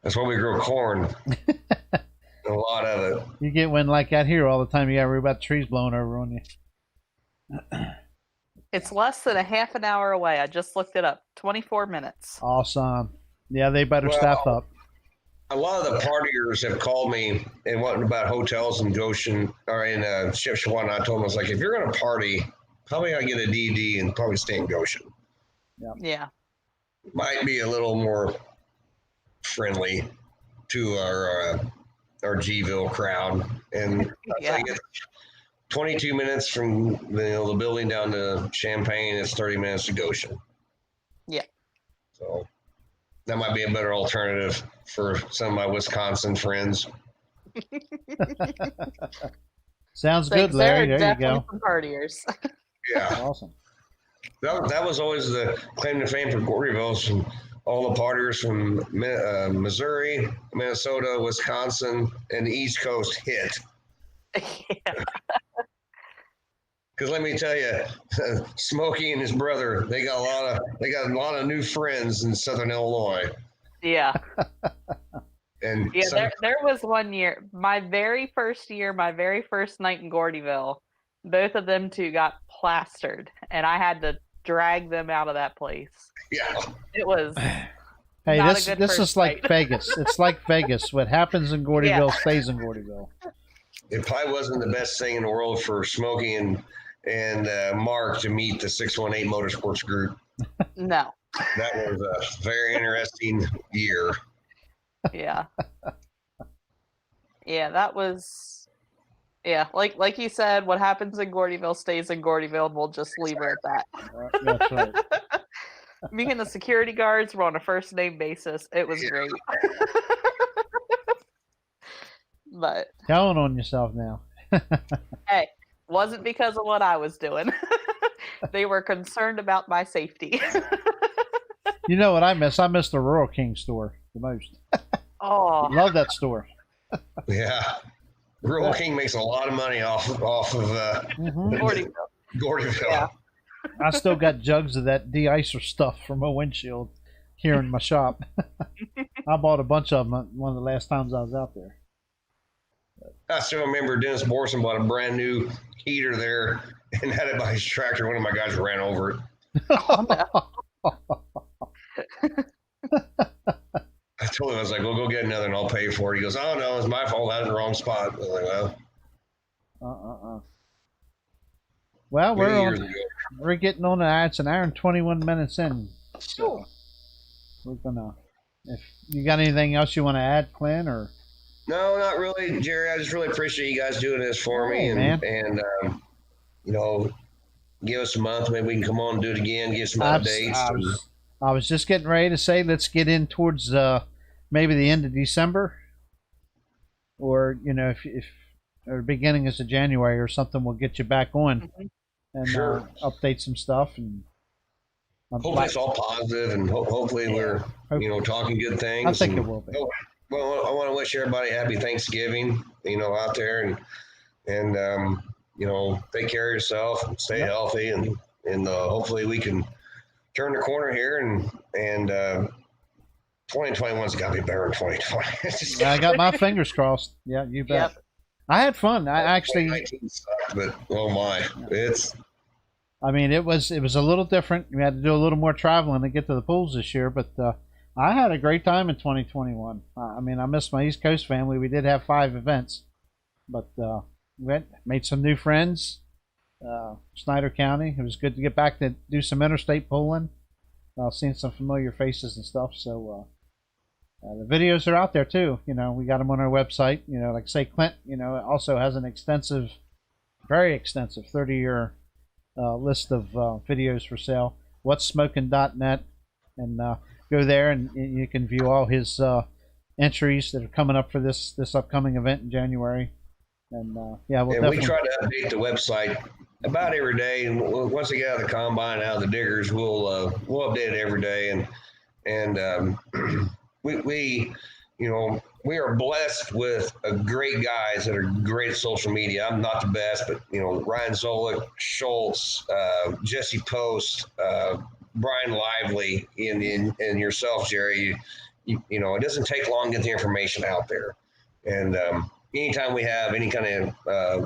That's why we grow corn. A lot of it. You get wind like that here all the time. You got to worry about trees blowing over on you. It's less than a half an hour away. I just looked it up. 24 minutes. Awesome. Yeah, they better staff up. A lot of the partiers have called me and wanting about hotels in Goshen or in Shipshewana. I told them, I was like, if you're going to party, probably got to get a DD and probably stay in Goshen. Yeah. Might be a little more friendly to our Gville crowd. And I think it's 22 minutes from the building down to Champaign. It's 30 minutes to Goshen. Yeah. So that might be a better alternative for some of my Wisconsin friends. Sounds good, Larry. There you go. Some partiers. Yeah. Awesome. That was always the claim to fame for Gordyville, and all the partiers from Missouri, Minnesota, Wisconsin, and the East Coast hit. Yeah. Because let me tell you, Smokey and his brother, they got a lot of new friends in Southern Illinois. Yeah. And yeah, there was one year, my very first night in Gordyville, both of them two got plastered, and I had to drag them out of that place. Yeah. It was Hey, Not a this good this first is like fight. Vegas. It's like Vegas. What happens in Gordyville stays in Gordyville. It probably wasn't the best thing in the world for Smokey and Mark to meet the 618 Motorsports Group. No. That was a very interesting year. Yeah. Yeah, that was. Yeah, like you said, what happens in Gordyville stays in Gordyville, and we'll just leave it at that. That's right. Me and the security guards were on a first name basis. It was great. But Telling on yourself now. hey, wasn't because of what I was doing. They were concerned about my safety. You know what I miss? I miss the Rural King store the most. Oh, Love that store. Yeah. Rural King makes a lot of money off of Gordyville. Gordyville. Yeah. I still got jugs of that de-icer stuff from my windshield here in my shop. I bought a bunch of them one of the last times I was out there. I still remember Dennis Borson bought a brand new heater there and had it by his tractor. One of my guys ran over it. I told him, I was like, well, go get another and I'll pay for it. He goes, oh, no, it's my fault. I was in the wrong spot. I was like, well. Well, Many years ago. we're getting on it's an hour and 21 minutes in. So we're gonna. If you got anything else you want to add, Clint, or No, not really, Jerry. I just really appreciate you guys doing this for me, and you know, give us a month, maybe we can come on and do it again, give some updates. I was just getting ready to say, let's get in towards maybe the end of December, or if or beginning of January or something, we'll get you back on and update some stuff and. Hopefully it's all positive, and hopefully we're talking good things. I think it will be. Well, I want to wish everybody happy Thanksgiving, out there, and take care of yourself, and stay healthy, and hopefully we can turn the corner here, and 2021's got to be better than 2020. I got my fingers crossed. Yeah, you bet. Yep. I had fun. I actually, sucked, but oh my, it's. I mean, it was a little different. We had to do a little more traveling to get to the pools this year, but I had a great time in 2021. I mean, I missed my East Coast family. We did have 5 events, but made some new friends. Snyder County. It was good to get back to do some interstate pooling. Seeing some familiar faces and stuff. So the videos are out there too. We got them on our website. Like say Clint. It also has an extensive, very extensive 30-year list of videos for sale. Whatssmokin.net, and go there and you can view all his entries that are coming up for this upcoming event in January. And we try to update the website about every day. And once we get out of the combine, out of the diggers, we'll update it every day. And we are blessed with great guys that are great at social media. I'm not the best, but Ryan Zolik, Schultz, Jesse Post, Brian Lively, and yourself, Jerry. It doesn't take long to get the information out there. And anytime we have any kind of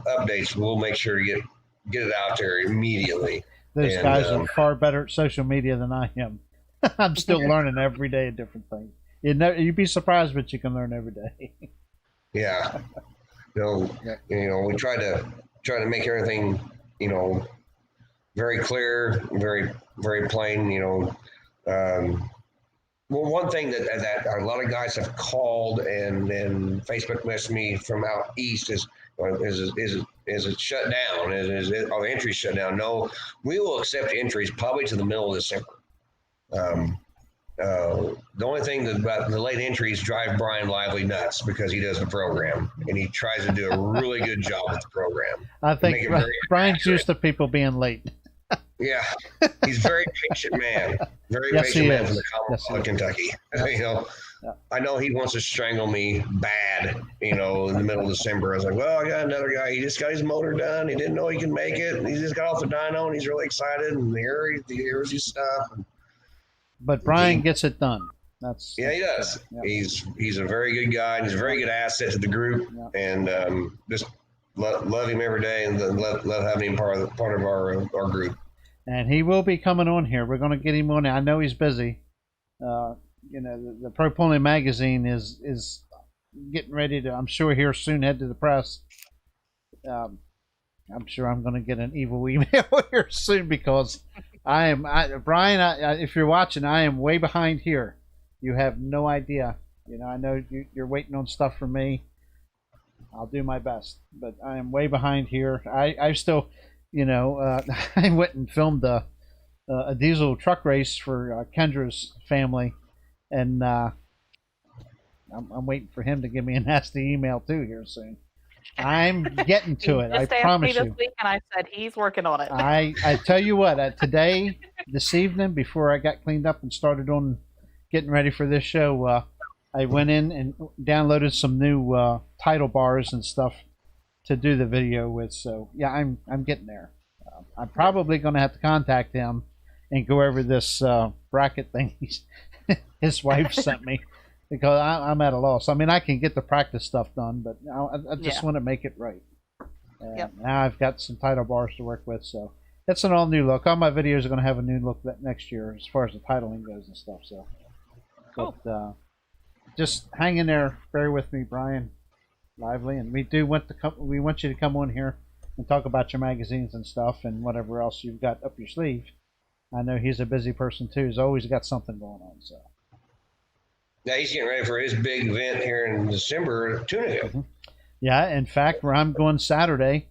updates, we'll make sure to get it out there immediately. Those guys are far better at social media than I am. I'm still learning every day a different thing. You'd be surprised what you can learn every day. Yeah. We try to make everything, very clear, very, very plain, well, one thing that a lot of guys have called and Facebook messaged me from out east is it shut down? Are the entries shut down? No, we will accept entries probably to the middle of December. The only thing about the late entries drive Brian Lively nuts because he does the program and he tries to do a really good job with the program. I think Brian's used to people being late. Yeah, he's a very patient man. Very patient man from the Commonwealth of Kentucky. I know he wants to strangle me bad, in the middle of December. I was like, well, I got another guy. He just got his motor done. He didn't know he could make it. He just got off the dyno and he's really excited. And here's his stuff. But Brian gets it done. He does. Yeah. He's a very good guy. And he's a very good asset to the group. Yeah. And just love him every day and love having him part of our group. And he will be coming on here. We're going to get him on. I know he's busy. the Pro Pulling magazine is getting ready to, I'm sure here soon, head to the press. I'm sure I'm going to get an evil email here soon because Brian, if you're watching, I am way behind here. You have no idea. I know you're waiting on stuff from me. I'll do my best, but I am way behind here. I still, I went and filmed a diesel truck race for Kendra's family, and I'm waiting for him to give me a nasty email too here soon. I'm getting to it. I promise you. This week, and I said he's working on it. I tell you what, today, this evening, before I got cleaned up and started on getting ready for this show, I went in and downloaded some new title bars and stuff to do the video with. So yeah, I'm getting there. I'm probably going to have to contact him and go over this bracket thing his wife sent me. Because I'm at a loss. I mean, I can get the practice stuff done, but I just want to make it right. And now I've got some title bars to work with, so it's an all new look. All my videos are going to have a new look next year as far as the titling goes and stuff. So, cool. But just hang in there. Bear with me, Brian Lively, and we want you to come on here and talk about your magazines and stuff and whatever else you've got up your sleeve. I know he's a busy person too. He's always got something going on. So. Now he's getting ready for his big event here in December, Tunica. Mm-hmm. Yeah, in fact, where I'm going Saturday,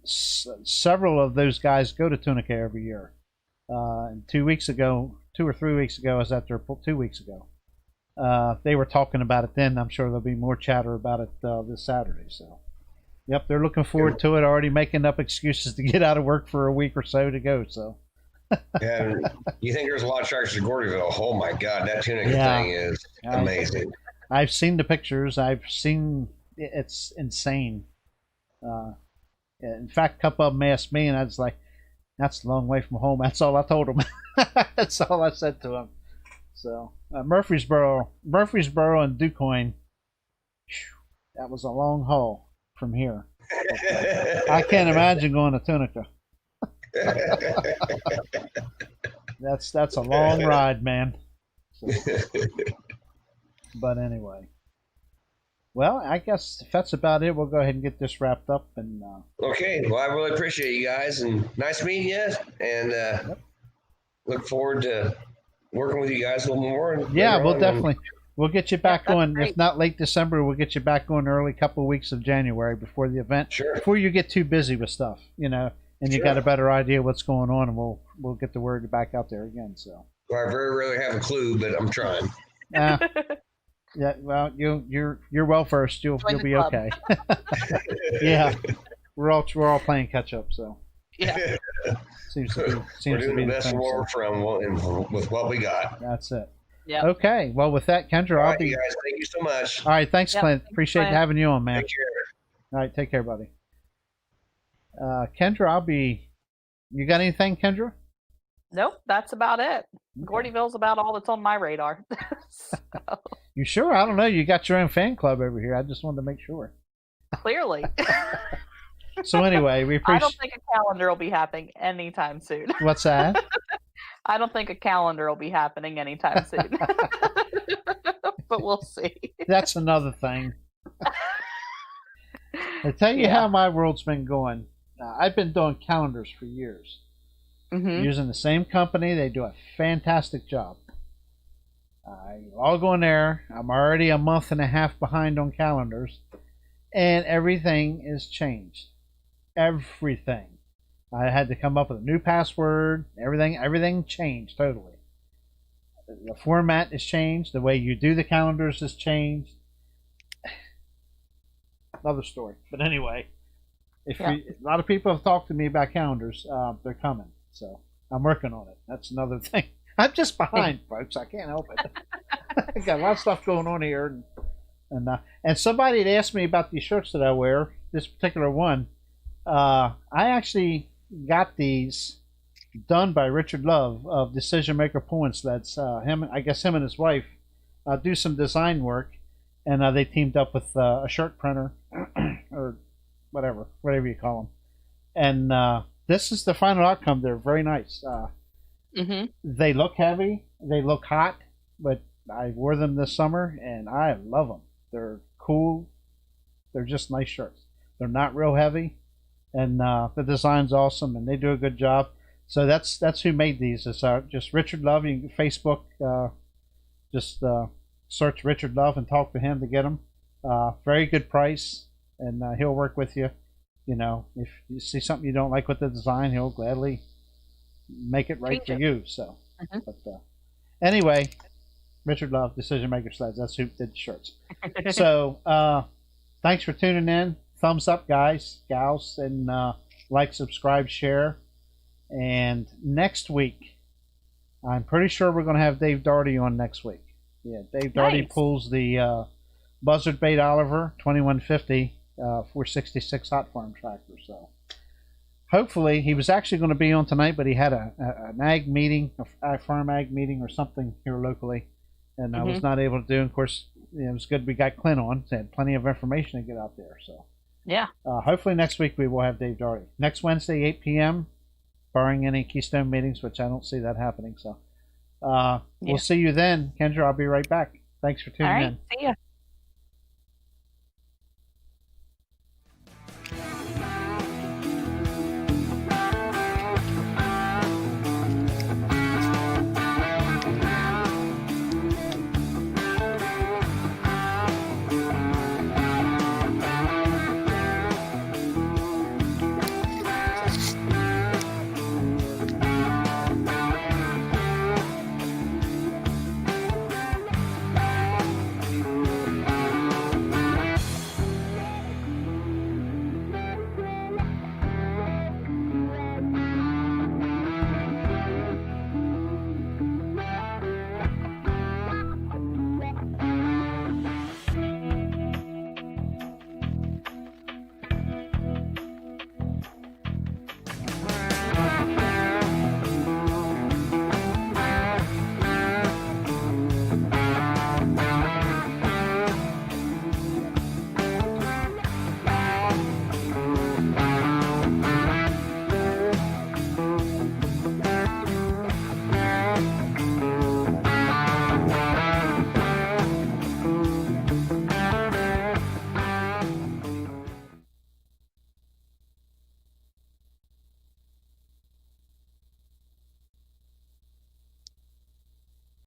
several of those guys go to Tunica every year. And 2 or 3 weeks ago, I was at there 2 weeks ago. They were talking about it then. I'm sure there'll be more chatter about it this Saturday. So, yep, they're looking forward to it. Already making up excuses to get out of work for a week or so to go. So. And you think there's a lot of tractors at Gordyville? Oh my God, that Tunica thing is amazing. I've seen the pictures. It's insane. In fact, a couple of them asked me, and I was like, "That's a long way from home." That's all I told them. That's all I said to them. So Murfreesboro, and DuQuoin. That was a long haul from here. I can't imagine going to Tunica. That's a long ride, man. So, but anyway, well, I guess if that's about it, we'll go ahead and get this wrapped up. And okay, well, I really appreciate you guys, and nice meeting you, and look forward to working with you guys a little more. Yeah, we'll get you back on. Great. If not late December, we'll get you back on early couple of weeks of January before the event. Sure. Before you get too busy with stuff, and you got a better idea what's going on, and we'll get the word back out there again. So. Well, I very rarely have a clue, but I'm trying. Yeah. Well, you're well versed. You'll be okay. Yeah. We're all playing catch up. So. Yeah. Seems we're doing the best with what we got. That's it. Yeah. Okay. Well, with that, Kendra, All right, you guys, thank you so much. All right. Thanks, Clint. Appreciate having you on, man. Take care. All right. Take care, buddy. Kendra, you got anything, Kendra? Nope, that's about it. Gordyville's about all that's on my radar. So. You sure? I don't know. You got your own fan club over here. I just wanted to make sure. Clearly. So anyway, we appreciate. I don't think a calendar will be happening anytime soon. What's that? I don't think a calendar will be happening anytime soon. But we'll see. That's another thing. I tell you how my world's been going. I've been doing calendars for years. Mm-hmm. Using the same company. They do a fantastic job. I log on there. I'm already a month and a half behind on calendars. And everything is changed. Everything. I had to come up with a new password. Everything changed totally. The format has changed. The way you do the calendars has changed. Another story. But anyway, a lot of people have talked to me about calendars. They're coming. So I'm working on it. That's another thing. I'm just behind, folks. I can't help it. I got a lot of stuff going on here. And somebody had asked me about these shirts that I wear, this particular one. I actually got these done by Richard Love of Decision Maker Points. That's him. I guess him and his wife do some design work, and they teamed up with a shirt printer or whatever you call them. And this is the final outcome. They're very nice. Mm-hmm. They look heavy. They look hot. but I wore them this summer and I love them. They're cool. They're just nice shirts. They're not real heavy, and the design's awesome, and they do a good job. So that's who made these. It's just Richard Love. You can Facebook, just search Richard Love and talk to him to get them. Very good price, and he'll work with you. You know, if you see something you don't like with the design, he'll gladly make it right for you. So, but anyway, Richard Love, Decision Maker Sleds. That's who did the shirts. So, thanks for tuning in. Thumbs up, guys, gals, and like, subscribe, share. And next week, I'm pretty sure we're going to have Dave Daugherty on next week. Yeah, Dave Daugherty pulls the Buzzard Bait Oliver 2150 466 hot farm tractor. So hopefully, he was actually going to be on tonight, but he had an ag meeting, a farm ag meeting or something here locally, and I was not able to do. And of course, it was good we got Clint on. He had plenty of information to get out there. So yeah, hopefully next week we will have Dave Daugherty. Next Wednesday, 8 p.m., barring any Keystone meetings, which I don't see that happening. So we'll see you then. Kendra, I'll be right back. Thanks for tuning in. See ya.